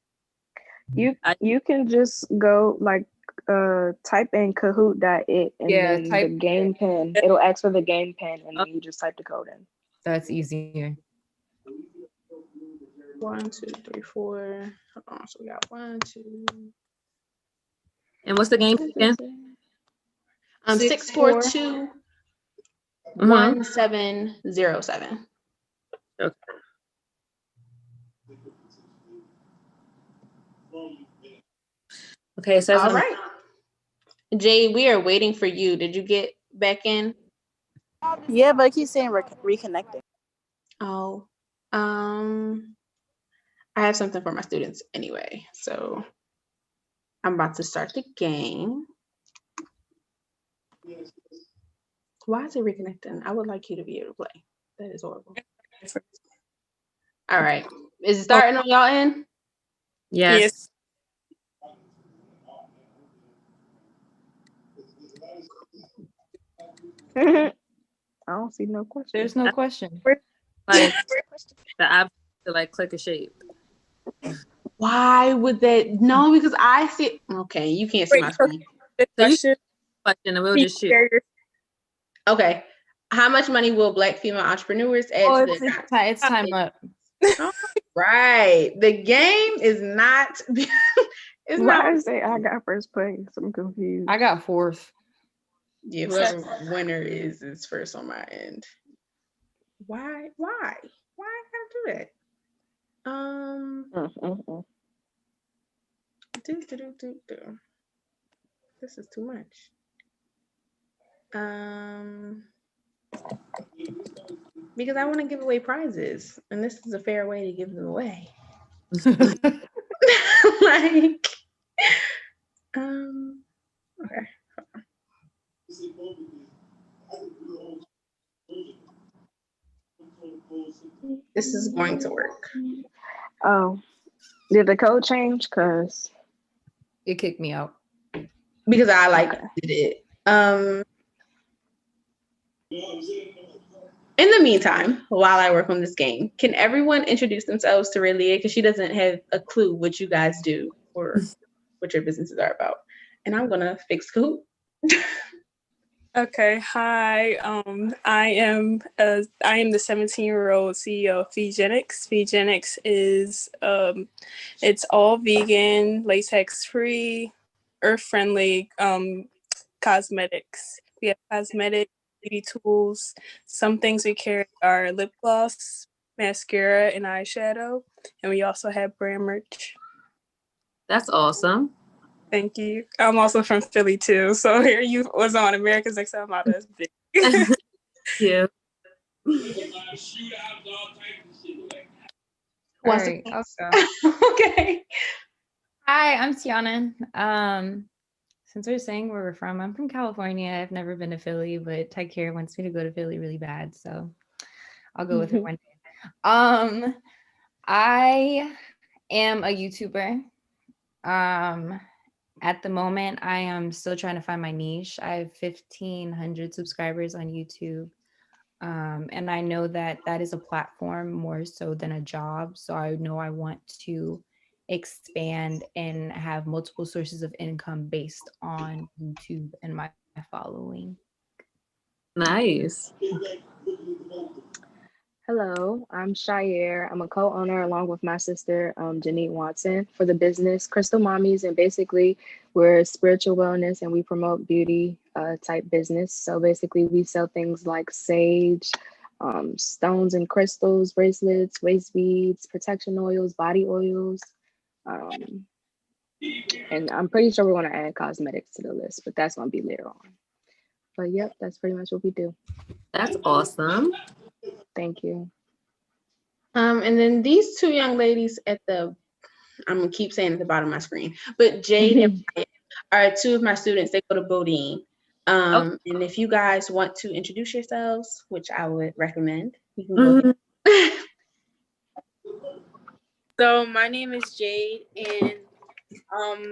You can just go like type in kahoot.it and Yeah, then type- the game pin. It'll ask for the game pin and then you just type the code in. That's easier. 1, 2, 3, 4. Hold on. So we got 1, 2. And what's the game again? 642 1707. Okay. Okay, it says All right. Jay, we are waiting for you. Did you get back in? Yeah, but it keeps saying reconnecting. Oh, I have something for my students anyway. So I'm about to start the game. Why is it reconnecting? I would like you to be able to play. That is horrible. All right. Is it starting on y'all end? yes. I don't see no question. There's no question. Like the option to like click a shape. Why would that? No, because I see. Okay, you can't see Wait, my so screen. the So you question, question and we'll can you just shoot. share your Okay, how much money will Black female entrepreneurs add Oh, to it's, the it's, ti- it's time up. Right. The game is not. It's Why not. is it I got first place? I'm confused. I got fourth. Yeah, whoever winner is first on my end. Why? I gotta do that? Do. This is too much. Because I want to give away prizes, and this is a fair way to give them away. Like, okay. This is going to work. Oh, did the code change? Cause It kicked me out. Because I did it. In the meantime, while I work on this game, can everyone introduce themselves to Raylia? Because she doesn't have a clue what you guys do or what your businesses are about. And I'm gonna fix Kahoot. Okay, hi. I am the 17-year-old CEO of Feegenics. Feegenics is it's all vegan, latex free, earth friendly cosmetics. We have cosmetic beauty tools. Some things we carry are lip gloss, mascara, and eyeshadow, and we also have brand merch. That's awesome. Thank you. I'm also from Philly too, so here you was on America's Next Top Model. That's big. Yeah. All right, I'll go. Okay. Hi, I'm Tiana. Since we're saying where we're from, I'm from California. I've never been to Philly, but Tyke wants me to go to Philly really bad, so I'll go with her one day. I am a YouTuber. At the moment, I am still trying to find my niche. I have 1,500 subscribers on YouTube. And I know that that is a platform more so than a job. So I know I want to expand and have multiple sources of income based on YouTube and my following. Nice. hello, I'm Shire. I'm a co-owner along with my sister, Janine Watson, for the business Crystal Mommies, and basically we're spiritual wellness and we promote beauty type business. So basically we sell things like sage, stones and crystals, bracelets, waist beads, protection oils, body oils, and I'm pretty sure we're going to add cosmetics to the list, but that's going to be later on. But yep, that's pretty much what we do. That's awesome. Thank you. And then these two young ladies at the, I'm gonna keep saying at the bottom of my screen, but Jade and Maya are two of my students. They go to Bodine. And if you guys want to introduce yourselves, which I would recommend, you can go ahead. So my name is Jade, and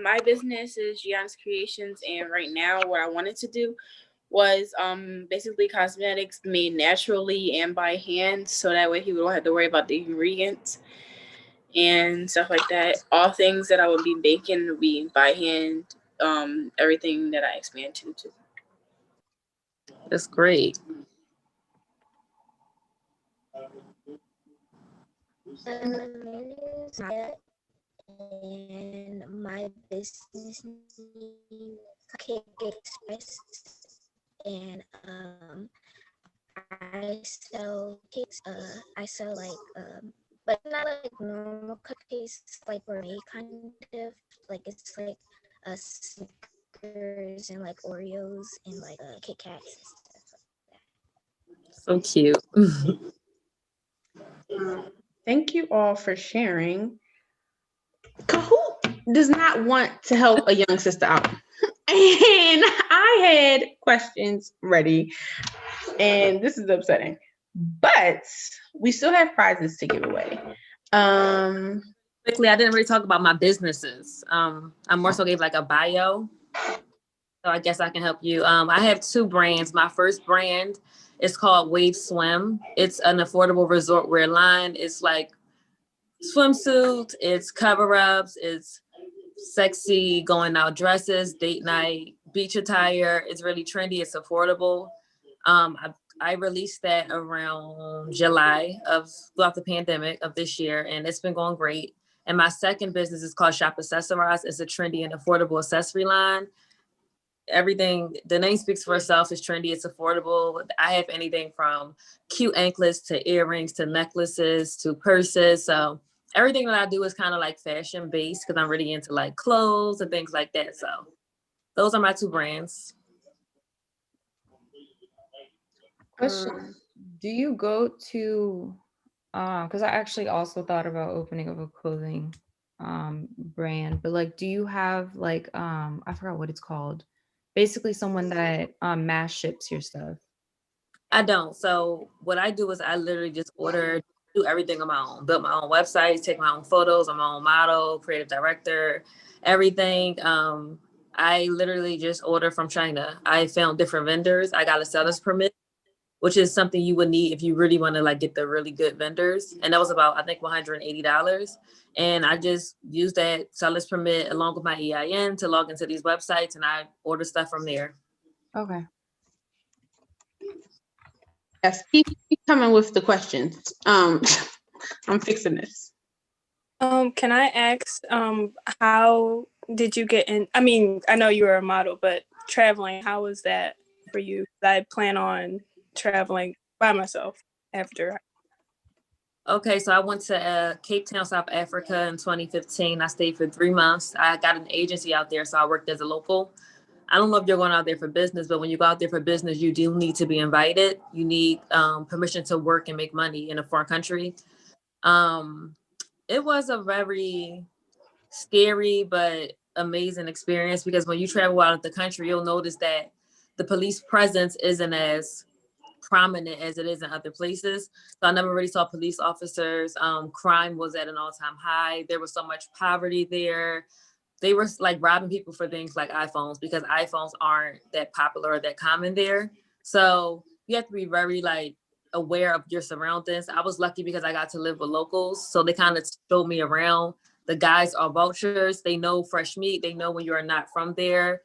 my business is Gianna's Creations, and right now what I wanted to do was basically cosmetics made naturally and by hand, so that way he won't have to worry about the ingredients and stuff like that. All things that I would be making would be by hand, everything that I expand to. That's great. My name is Maya, and my business name is Cake Express, and I sell cakes. I sell but not like normal cupcakes, like gourmet kind of. Like it's like Snickers and like Oreos and like Kit Kats and stuff like that. So cute. Thank you all for sharing. Kahoot does not want to help a young sister out. And I had questions ready, and this is upsetting. But we still have prizes to give away. Quickly, I didn't really talk about my businesses. I more so gave like a bio. So I guess I can help you. I have two brands. My first brand is called Wave Swim. It's an affordable resort wear line. It's like swimsuits, it's cover-ups, it's sexy going out dresses, date night, beach attire. It's really trendy. It's affordable. I released that around July throughout the pandemic of this year, and it's been going great. And my second business is called Shop Accessorize. It's a trendy and affordable accessory line. Everything, the name speaks for itself. It's trendy, it's affordable. I have anything from cute anklets to earrings to necklaces to purses. So everything that I do is kind of like fashion based because I'm really into like clothes and things like that. So those are my two brands. Question: do you go to because I actually also thought about opening up a clothing brand, but like do you have like I forgot what it's called, basically someone that mass ships your stuff? I don't. So what I do is I literally just do everything on my own, build my own websites, take my own photos, I'm my own model, creative director, everything. I literally just order from China. I found different vendors. I got a seller's permit, which is something you would need if you really want to like get the really good vendors. And that was about, I think, $180. And I just used that seller's permit along with my EIN to log into these websites, and I order stuff from there. Okay. Yes, keep coming with the questions. I'm fixing this. Can I ask, how did you get in? I mean, I know you were a model, but traveling, how was that for you? I plan on traveling by myself after. Okay, so I went to Cape Town, South Africa in 2015. I stayed for 3 months. I got an agency out there, so I worked as a local. I don't know if you're going out there for business, but when you go out there for business, you do need to be invited. You need permission to work and make money in a foreign country. It was a very scary but amazing experience because when you travel out of the country, you'll notice that the police presence isn't as prominent as it is in other places. So I never really saw police officers. Crime was at an all-time high. There was so much poverty there. They were like robbing people for things like iPhones because iPhones aren't that popular or that common there. So you have to be very like aware of your surroundings. I was lucky because I got to live with locals. So they kind of showed me around. The guys are vultures. They know fresh meat. They know when you are not from there.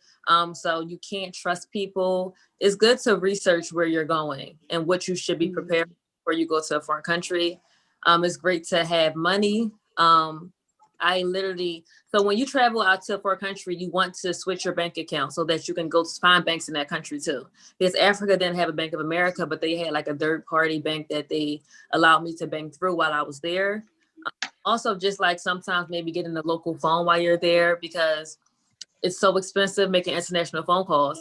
So you can't trust people. It's good to research where you're going and what you should be prepared before you go to a foreign country. It's great to have money. So when you travel out to a foreign country, you want to switch your bank account so that you can go find banks in that country too. Because Africa didn't have a Bank of America, but they had like a third party bank that they allowed me to bank through while I was there. Also, just like sometimes maybe getting the local phone while you're there because it's so expensive making international phone calls.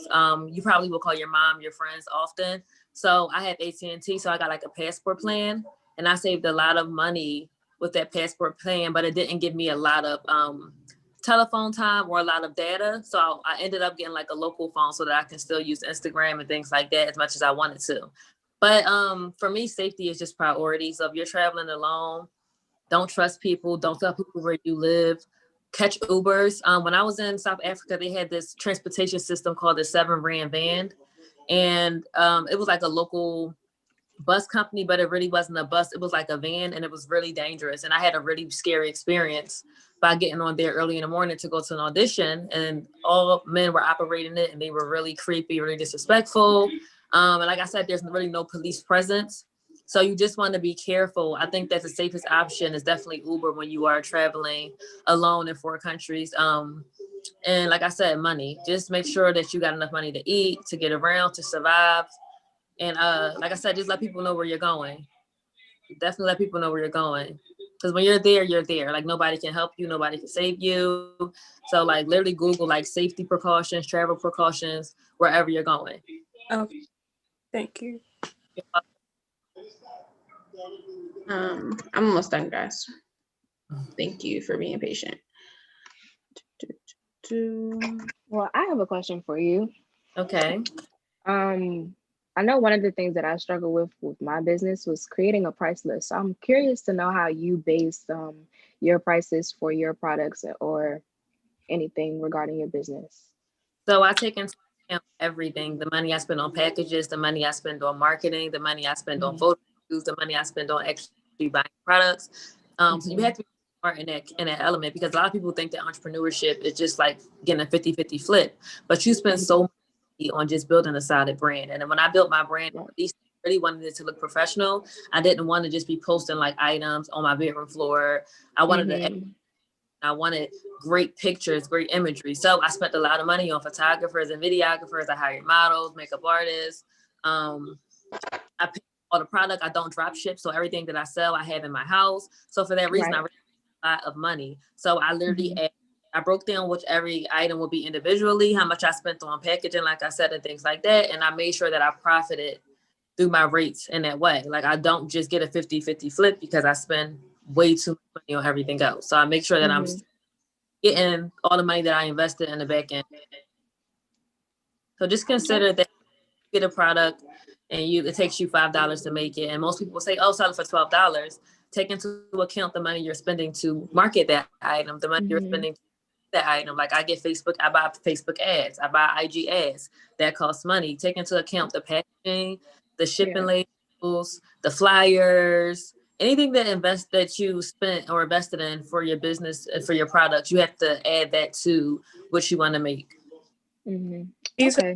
You probably will call your mom, your friends often. So I have AT&T, so I got like a passport plan, and I saved a lot of money with that passport plan, but it didn't give me a lot of telephone time or a lot of data. So I ended up getting like a local phone so that I can still use Instagram and things like that as much as I wanted to. But for me, safety is just priority. So if you're traveling alone, don't trust people. Don't tell people where you live. Catch Ubers. When I was in South Africa, they had this transportation system called the 7 Rand Van. And it was like a local bus company, but it really wasn't a bus. It was like a van, and it was really dangerous. And I had a really scary experience by getting on there early in the morning to go to an audition, and all men were operating it, and they were really creepy, really disrespectful. And like I said, there's really no police presence. So you just want to be careful. I think that the safest option is definitely Uber when you are traveling alone in foreign countries. And like I said, money. Just make sure that you got enough money to eat, to get around, to survive. And like I said, just let people know where you're going. Definitely let people know where you're going. Because when you're there, you're there. Like nobody can help you. Nobody can save you. So like literally Google like safety precautions, travel precautions, wherever you're going. Okay. Thank you. I'm almost done, guys. Thank you for being patient. Well, I have a question for you. Okay. I know one of the things that I struggle with my business was creating a price list. So I'm curious to know how you base your prices for your products or anything regarding your business. So I take into account everything: the money I spend on packages, the money I spend on marketing, the money I spend on photos, the money I spend on actually buying products. So you have to be smart in that element, because a lot of people think that entrepreneurship is just like getting a 50-50 flip, but you spend so much money on just building a solid brand. And then when I built my brand, at least I really wanted it to look professional. I didn't want to just be posting like items on my bedroom floor. I wanted great pictures, great imagery. So I spent a lot of money on photographers and videographers. I hired models, makeup artists. I pick all the product. I don't drop ship. So everything that I sell, I have in my house. So for that reason, I really spent a lot of money. So I literally I broke down which every item would be individually, how much I spent on packaging, like I said, and things like that. And I made sure that I profited through my rates in that way. Like I don't just get a 50-50 flip because I spend way too much money on everything else. So I make sure that I'm getting all the money that I invested in the back end. So just consider that you get a product and it takes you $5 to make it. And most people say, oh, sell it for $12. Take into account the money you're spending to market that item, the money you're spending to that item. Like I buy Facebook ads, I buy IG ads. That costs money. Take into account the packaging, the shipping labels, the flyers, anything that you spent or invested in for your business and for your products. You have to add that to what you want to make. These are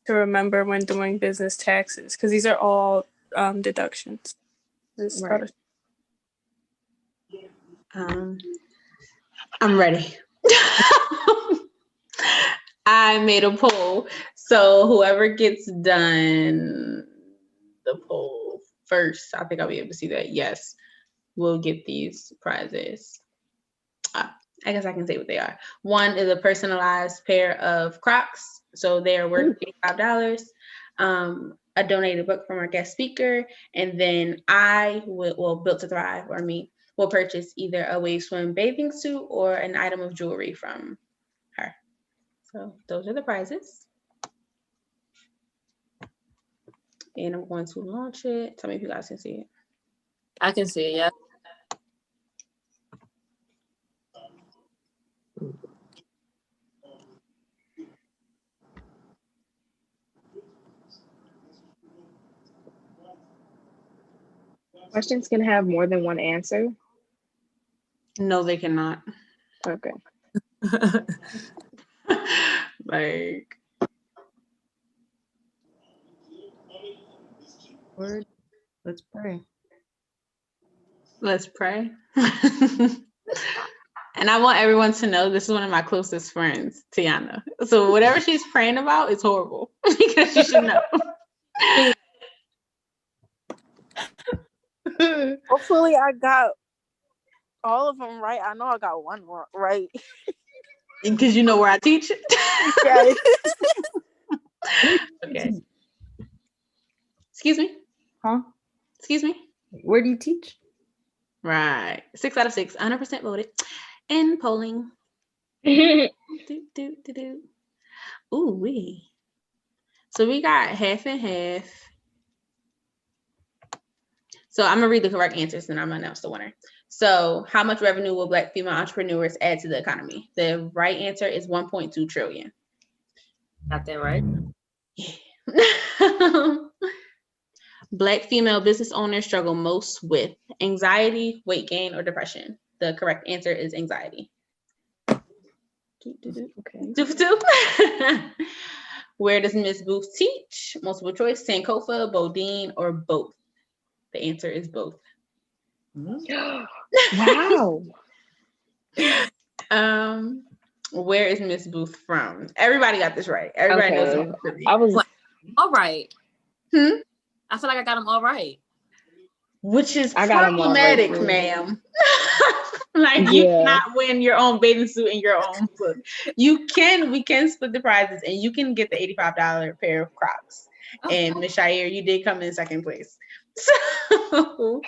to remember when doing business taxes, because these are all deductions. I'm ready. I made a poll, so whoever gets done the poll first, I think I'll be able to see that. Yes, we'll get these prizes. I guess I can say what they are. One is a personalized pair of Crocs, so they are worth $85. A donated book from our guest speaker, and then Built to Thrive, or me, will purchase either a wave swim bathing suit or an item of jewelry from her. So those are the prizes. And I'm going to launch it. Tell me if you guys can see it. I can see it, yeah. Questions can have more than one answer. No, they cannot. Okay. Like, Word. Let's pray. Let's pray. And I want everyone to know this is one of my closest friends, Tiana. So whatever she's praying about is horrible, because you should know. Hopefully I got all of them right. I know I got one right. Because you know where I teach. Yes. Okay. Excuse me? Huh? Excuse me? Where do you teach? Right. 6 out of 6, 100% voted. In polling. Ooh wee. So we got half and half. So I'm gonna read the correct answers and I'm gonna announce the winner. So how much revenue will Black female entrepreneurs add to the economy? The right answer is 1.2 trillion. Got that right? Black female business owners struggle most with anxiety, weight gain, or depression. The correct answer is anxiety. Okay. Where does Ms. Booth teach? Multiple choice, Sankofa, Bodine, or both? The answer is both. Wow. Where is Miss Booth from? Everybody got this right. Everybody knows. I was all right. I feel like I got them all right. Which is problematic, ma'am. Like you cannot win your own bathing suit in your own book. We can split the prizes, and you can get the $85 pair of Crocs. And Ms. Shire, you did come in second place. So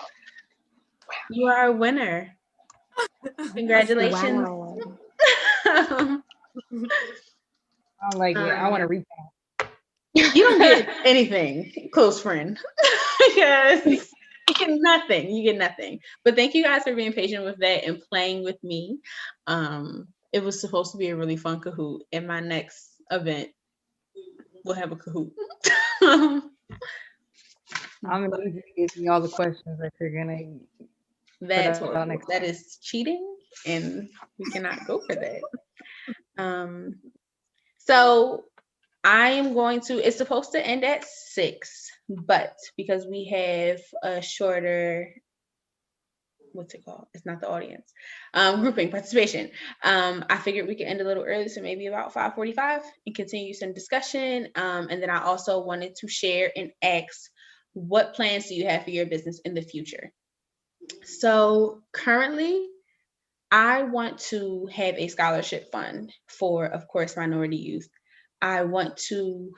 you are a winner. Congratulations. Wow. I don't like it. I want to reach out. You don't get anything, close friend. Because you get nothing. You get nothing. But thank you guys for being patient with that and playing with me. It was supposed to be a really fun Kahoot. In my next event, we'll have a Kahoot. I'm gonna need you to give me all the questions that you're gonna That's But, horrible. That is cheating, and we cannot go for that. So I am going to, it's supposed to end at 6, but because we have a shorter, what's it called? It's not the audience. Grouping participation. I figured we could end a little early, so maybe about 5:45 and continue some discussion. And then I also wanted to share and ask, what plans do you have for your business in the future? So currently, I want to have a scholarship fund for, of course, minority youth. I want to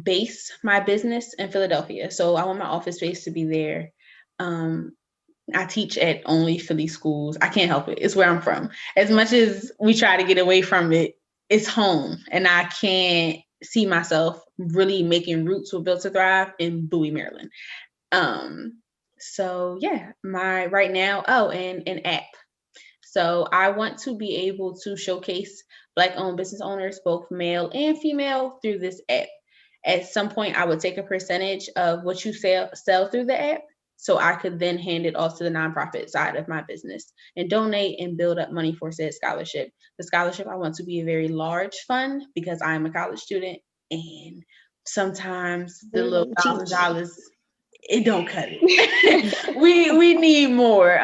base my business in Philadelphia. So I want my office space to be there. I teach at only Philly schools. I can't help it. It's where I'm from. As much as we try to get away from it, it's home. And I can't see myself really making roots with Built to Thrive in Bowie, Maryland. So yeah, my right now, and an app. So I want to be able to showcase Black-owned business owners, both male and female, through this app. At some point, I would take a percentage of what you sell through the app, so I could then hand it off to the nonprofit side of my business and donate and build up money for said scholarship. The scholarship, I want to be a very large fund because I'm a college student, and sometimes the little $1,000, it don't cut it. we need more,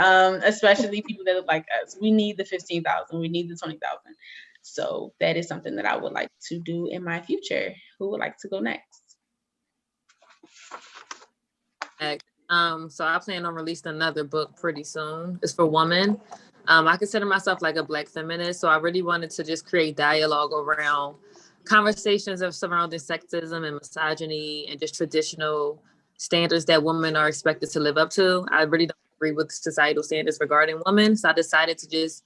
especially people that look like us. We need the 15,000. We need the 20,000. So that is something that I would like to do in my future. Who would like to go next? So I plan on releasing another book pretty soon. It's for women. I consider myself like a Black feminist, so I really wanted to just create dialogue around conversations of surrounding sexism and misogyny and just traditional standards that women are expected to live up to. I really don't agree with societal standards regarding women, so I decided to just,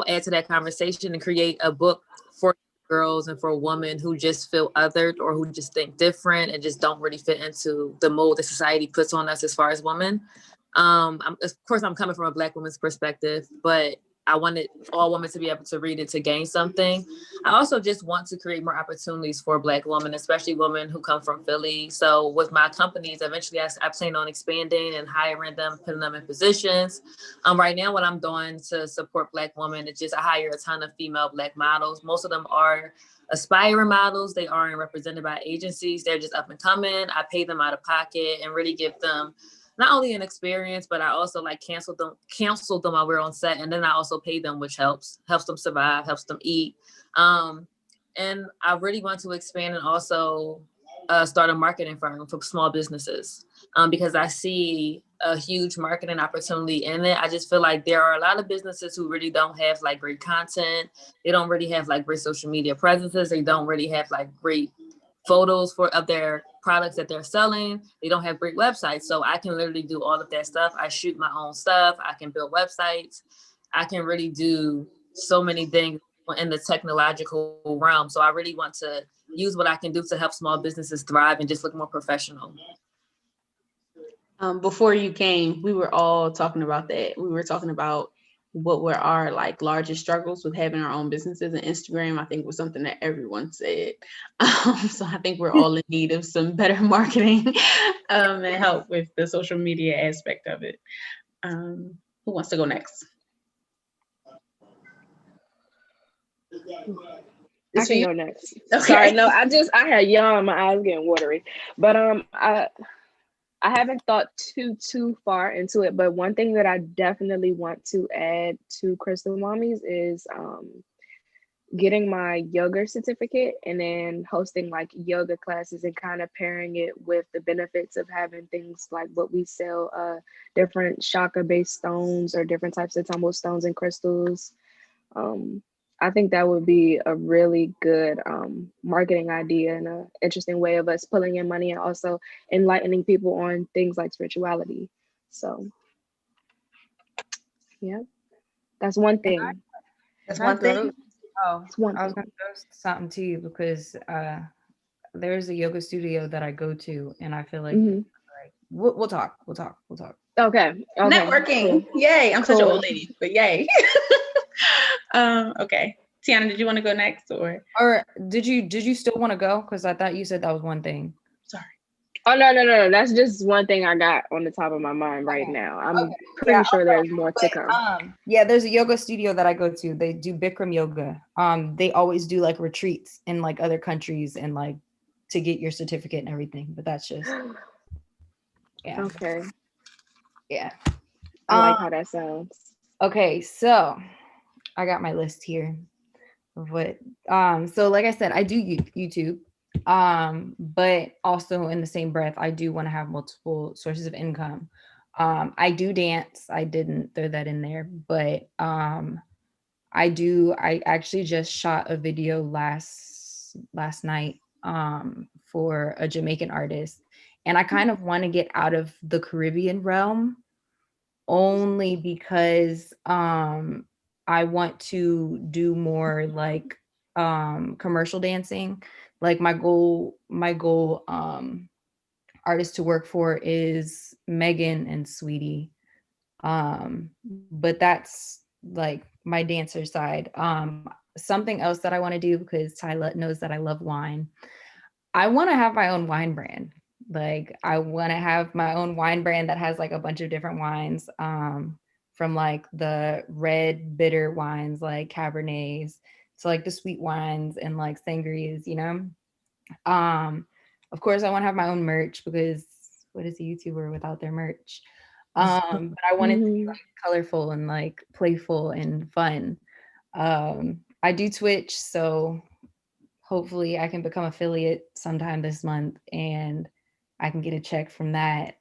add to that conversation and create a book for girls and for women who just feel othered or who just think different and just don't really fit into the mold that society puts on us as far as women. Of course, I'm coming from a Black woman's perspective, but I wanted all women to be able to read it to gain something. I also just want to create more opportunities for Black women, especially women who come from Philly. So with my companies, eventually I plan on expanding and hiring them, putting them in positions. Right now, what I'm doing to support Black women is just I hire a ton of female Black models. Most of them are aspiring models. They aren't represented by agencies. They're just up and coming. I pay them out of pocket and really give them not only an experience, but I also counsel them while we're on set. And then I also pay them, which helps them survive, helps them eat. And I really want to expand and also start a marketing firm for small businesses because I see a huge marketing opportunity in it. I just feel like there are a lot of businesses who really don't have great content. They don't really have great social media presences. They don't really have great photos of their products that they're selling. They don't have great websites. So I can literally do all of that stuff. I shoot my own stuff. I can build websites. I can really do so many things in the technological realm. So I really want to use what I can do to help small businesses thrive and just look more professional. Before you came, we were all talking about that. We were talking about what were our largest struggles with having our own businesses, and Instagram, I think, was something that everyone said. So I think we're all in need of some better marketing and help with the social media aspect of it. Who wants to go next? I can go next. Okay. Sorry, no, I had yawn, my eyes getting watery. But I haven't thought too far into it, but one thing that I definitely want to add to Crystal Mommies is getting my yoga certificate and then hosting yoga classes and kind of pairing it with the benefits of having things like what we sell, different chakra-based stones or different types of tumble stones and crystals. I think that would be a really good marketing idea and an interesting way of us pulling in money and also enlightening people on things like spirituality. So, yeah, that's one thing. That's one thing. I was going to throw something to you because there's a yoga studio that I go to, and I feel like we'll talk. Okay. Networking. Cool. Yay. I'm such an old lady, but yay. Okay. Tiana, did you want to go next or did you still want to go? Because I thought you said that was one thing. Sorry. Oh no. That's just one thing I got on the top of my mind right now. I'm pretty sure there's more to come. Yeah, there's a yoga studio that I go to. They do Bikram yoga. They always do like retreats in like other countries and like to get your certificate and everything. But that's just Okay. Yeah. I like how that sounds. Okay, so I got my list here of what so like I said, I do YouTube. But also in the same breath, I do want to have multiple sources of income. I do dance. I didn't throw that in there, but I actually just shot a video last night for a Jamaican artist. And I kind of want to get out of the Caribbean realm only because I want to do more like commercial dancing. Like my goal artist to work for is Megan and Sweetie. But that's like my dancer side. Something else that I want to do, because Tyler knows that I love wine. I want to have my own wine brand. Like I want to have my own wine brand that has like a bunch of different wines, from like the red bitter wines like Cabernets to like the sweet wines and like sangrias, you know. Of course I want to have my own merch, because what is a YouTuber without their merch? But I want it to be like colorful and like playful and fun. I do Twitch, so hopefully I can become affiliate sometime this month and I can get a check from that.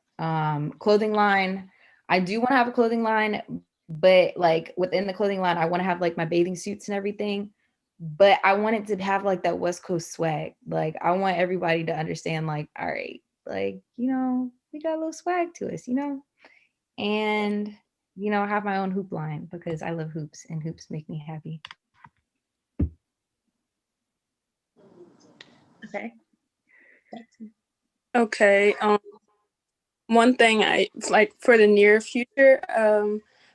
Clothing line, I do want to have a clothing line, but like within the clothing line, I want to have like my bathing suits and everything, but I want it to have like that West Coast swag. Like I want everybody to understand like, all right, like, you know, we got a little swag to us, you know? And, you know, I have my own hoop line because I love hoops and hoops make me happy. Okay. Okay. One thing I like for the near future,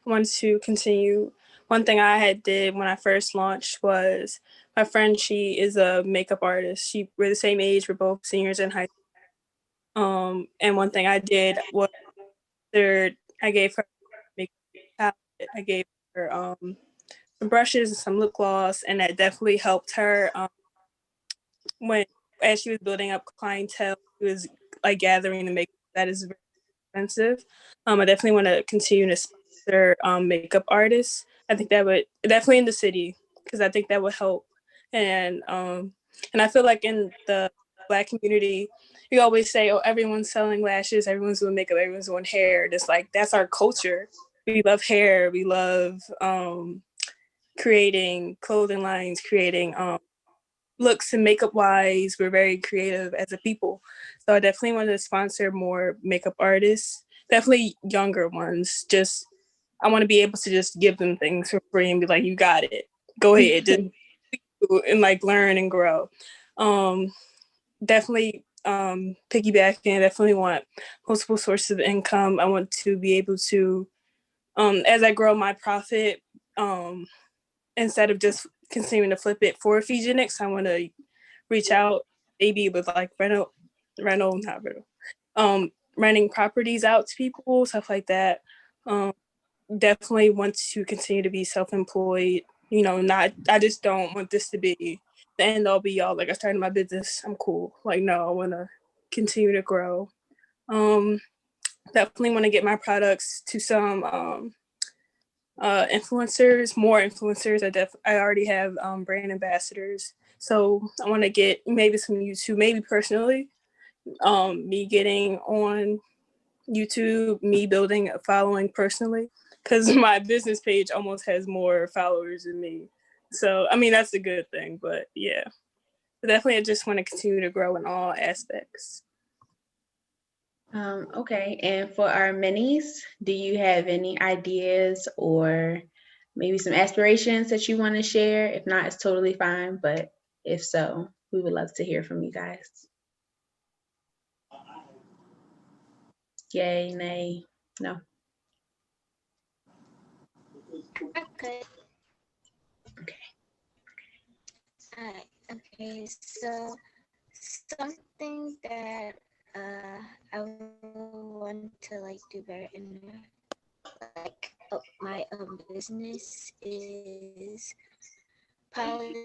want to continue. One thing I had did when I first launched was my friend. She is a makeup artist. We're the same age. We're both seniors in high school. And one thing I did was I gave her makeup palette. I gave her some brushes and some lip gloss, and that definitely helped her when as she was building up clientele. She was like gathering the makeup that is very expensive. I definitely want to continue to sponsor makeup artists. I think that would definitely in the city, because I think that would help. And I feel like in the Black community, we always say, "Oh, everyone's selling lashes, everyone's doing makeup, everyone's doing hair." Just like that's our culture. We love hair. We love creating clothing lines, creating looks and makeup wise. We're very creative as a people. So I definitely want to sponsor more makeup artists, definitely younger ones. Just I want to be able to just give them things for free and be like, you got it. Go ahead. Just and like learn and grow. Definitely piggybacking, definitely want multiple sources of income. I want to be able to as I grow my profit, instead of just continuing to flip it for Fegenics, I want to reach out maybe with like renting properties out to people, stuff like that. Definitely want to continue to be self-employed. You know, I just don't want this to be the end all be all. Like I started my business, I'm cool. Like no, I want to continue to grow. Definitely want to get my products to some influencers, more influencers. I already have brand ambassadors, so I want to get maybe some YouTube, maybe personally, me getting on YouTube, me building a following personally, because my business page almost has more followers than me. So I mean that's a good thing, but yeah, but definitely I just want to continue to grow in all aspects. Okay, and for our minis, do you have any ideas or maybe some aspirations that you want to share? If not, it's totally fine, but if so, we would love to hear from you guys. Yay, nay, no? Okay. Okay. Okay. So something that to like do better in like my business is probably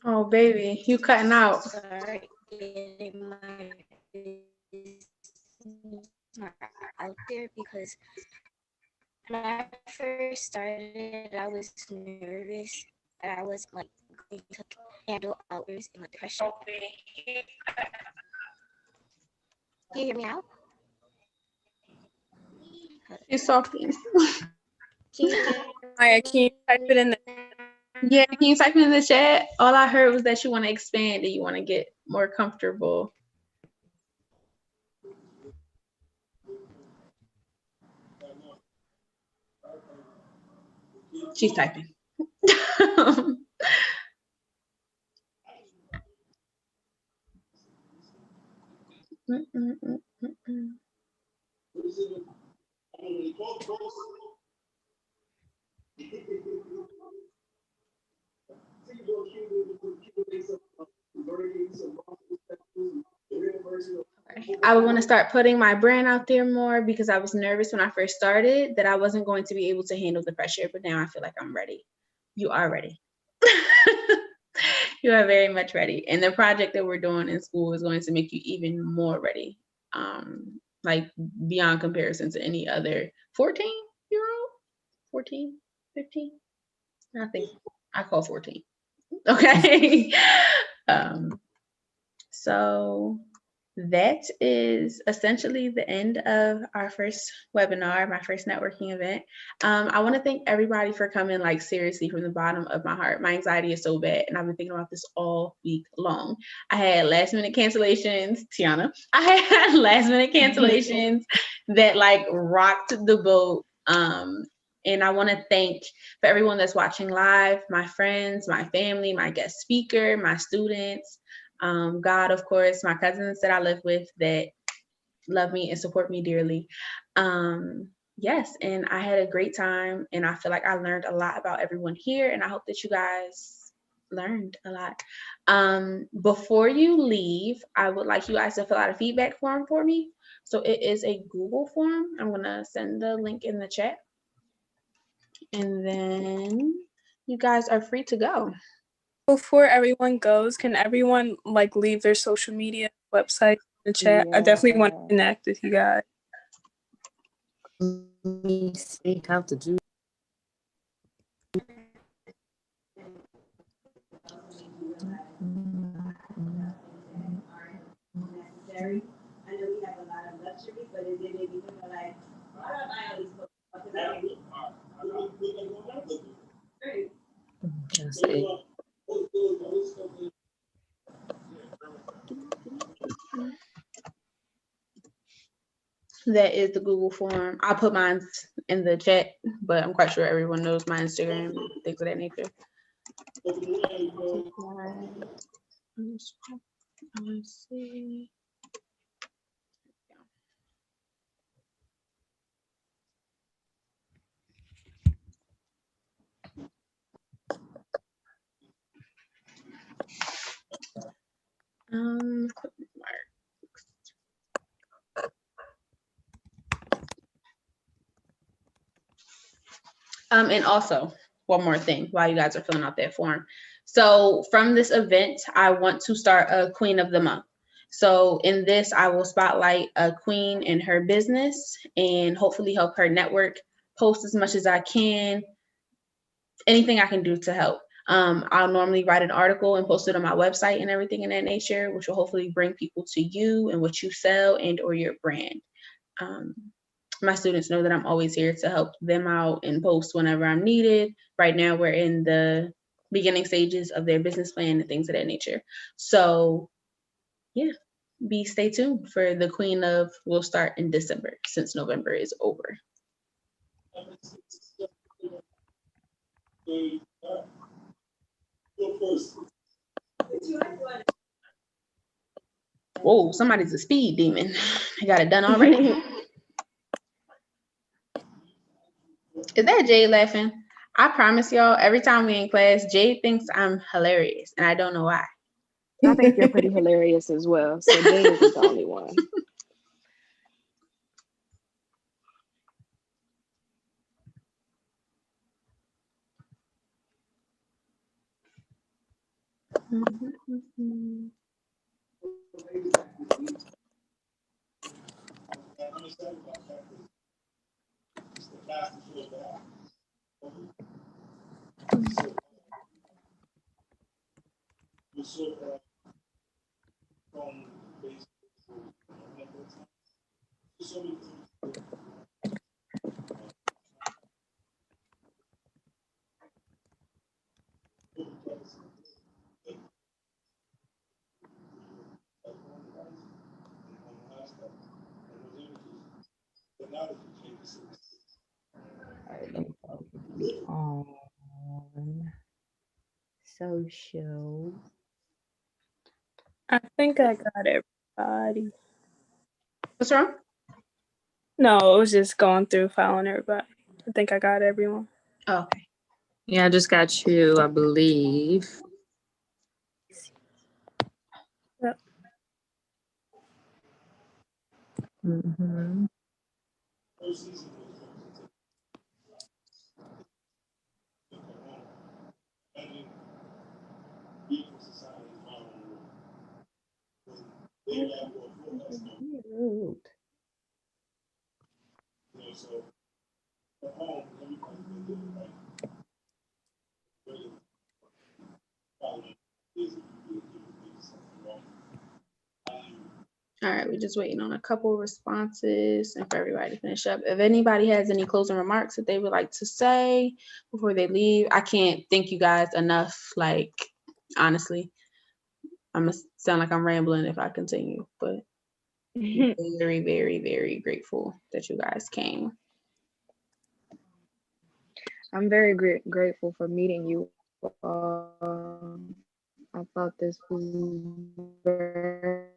Oh, baby, you cutting out. start getting my business more out there because when I first started, I was nervous that I was like going to handle hours and like pressure. Can you hear me now? She's talking. Can you hear Maya, can you type it in the Yeah, can you type it in the chat? All I heard was that you want to expand and you want to get more comfortable. She's typing. I would want to start putting my brand out there more because I was nervous when I first started that I wasn't going to be able to handle the pressure, but now I feel like I'm ready. You are ready. You are very much ready. And the project that we're doing in school is going to make you even more ready. Like beyond comparison to any other 14-year-old, 14, 15. I think I call 14. Okay. So that is essentially the end of our first webinar, my first networking event. I want to thank everybody for coming, like seriously, from the bottom of my heart. My anxiety is so bad, and I've been thinking about this all week long. I had last minute cancellations, Tiana. I had last minute cancellations that like rocked the boat. And I want to thank for everyone that's watching live, my friends, my family, my guest speaker, my students, God, of course, my cousins that I live with that love me and support me dearly. Yes, and I had a great time, and I feel like I learned a lot about everyone here, and I hope that you guys learned a lot. Before you leave, I would like you guys to fill out a feedback form for me. So it is a Google form. I'm gonna send the link in the chat, and then you guys are free to go. Before everyone goes, can everyone like leave their social media website in the chat? I definitely want to connect with you guys. Let me see how to do. That's it. That is the Google form. I'll put mine in the chat, but I'm quite sure everyone knows my Instagram, things of that nature. Let's see. And also, one more thing while you guys are filling out that form. So from this event, I want to start a Queen of the Month. So in this, I will spotlight a queen in her business and hopefully help her network, post as much as I can, anything I can do to help. I'll normally write an article and post it on my website and everything in that nature, which will hopefully bring people to you and what you sell and or your brand. My students know that I'm always here to help them out and post whenever I'm needed. Right now, we're in the beginning stages of their business plan and things of that nature. So yeah, stay tuned for the Queen of, will start in December since November is over. Whoa, somebody's a speed demon. I got it done already. Is that Jade laughing? I promise y'all, every time we in class, Jade thinks I'm hilarious, and I don't know why. I think you're pretty hilarious as well. So Jay isn't the only one. All right, let me go on social. I think I got everybody. What's wrong? No, it was just going through following everybody. I think I got everyone. Oh, okay. Yeah, I just got you, I believe. Yep. Mhm. Cute. All right, we're just waiting on a couple responses and for everybody to finish up. If anybody has any closing remarks that they would like to say before they leave, I can't thank you guys enough. Like, honestly, I'm gonna sound like I'm rambling if I continue, but very, very, very grateful that you guys came. I'm very grateful for meeting you. I thought this was very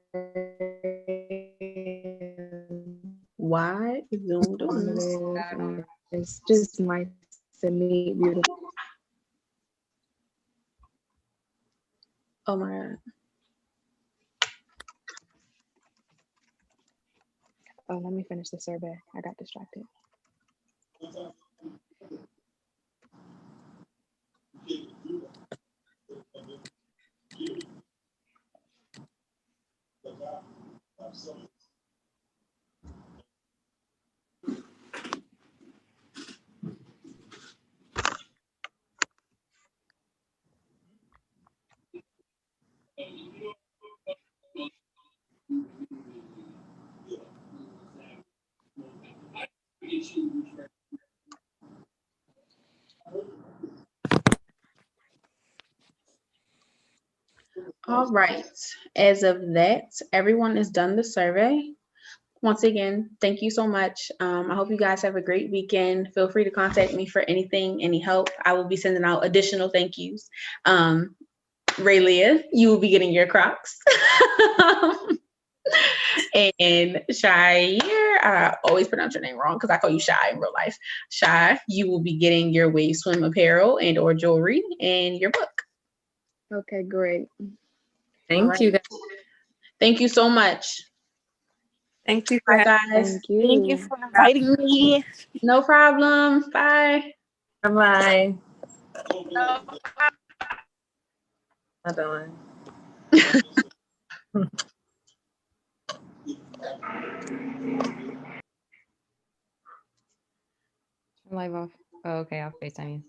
Why is Zoom doing this? informative, and it's just nice to meet beautiful. Oh my God. Oh, let me finish the survey. I got distracted. All right. As of that, everyone has done the survey. Once again, thank you so much. I hope you guys have a great weekend. Feel free to contact me for anything, any help. I will be sending out additional thank yous. Raylia, you will be getting your Crocs. And Shy, I always pronounce your name wrong because I call you Shy in real life. Shy, you will be getting your Wave Swim apparel and or jewelry and your book. Okay, great. Thank you, guys. Thank you so much. Thank you for Bye, guys. Thank you. Thank you for inviting me. No problem. Bye. Bye-bye. Not doing. Live off. Oh, okay, I'll FaceTime you.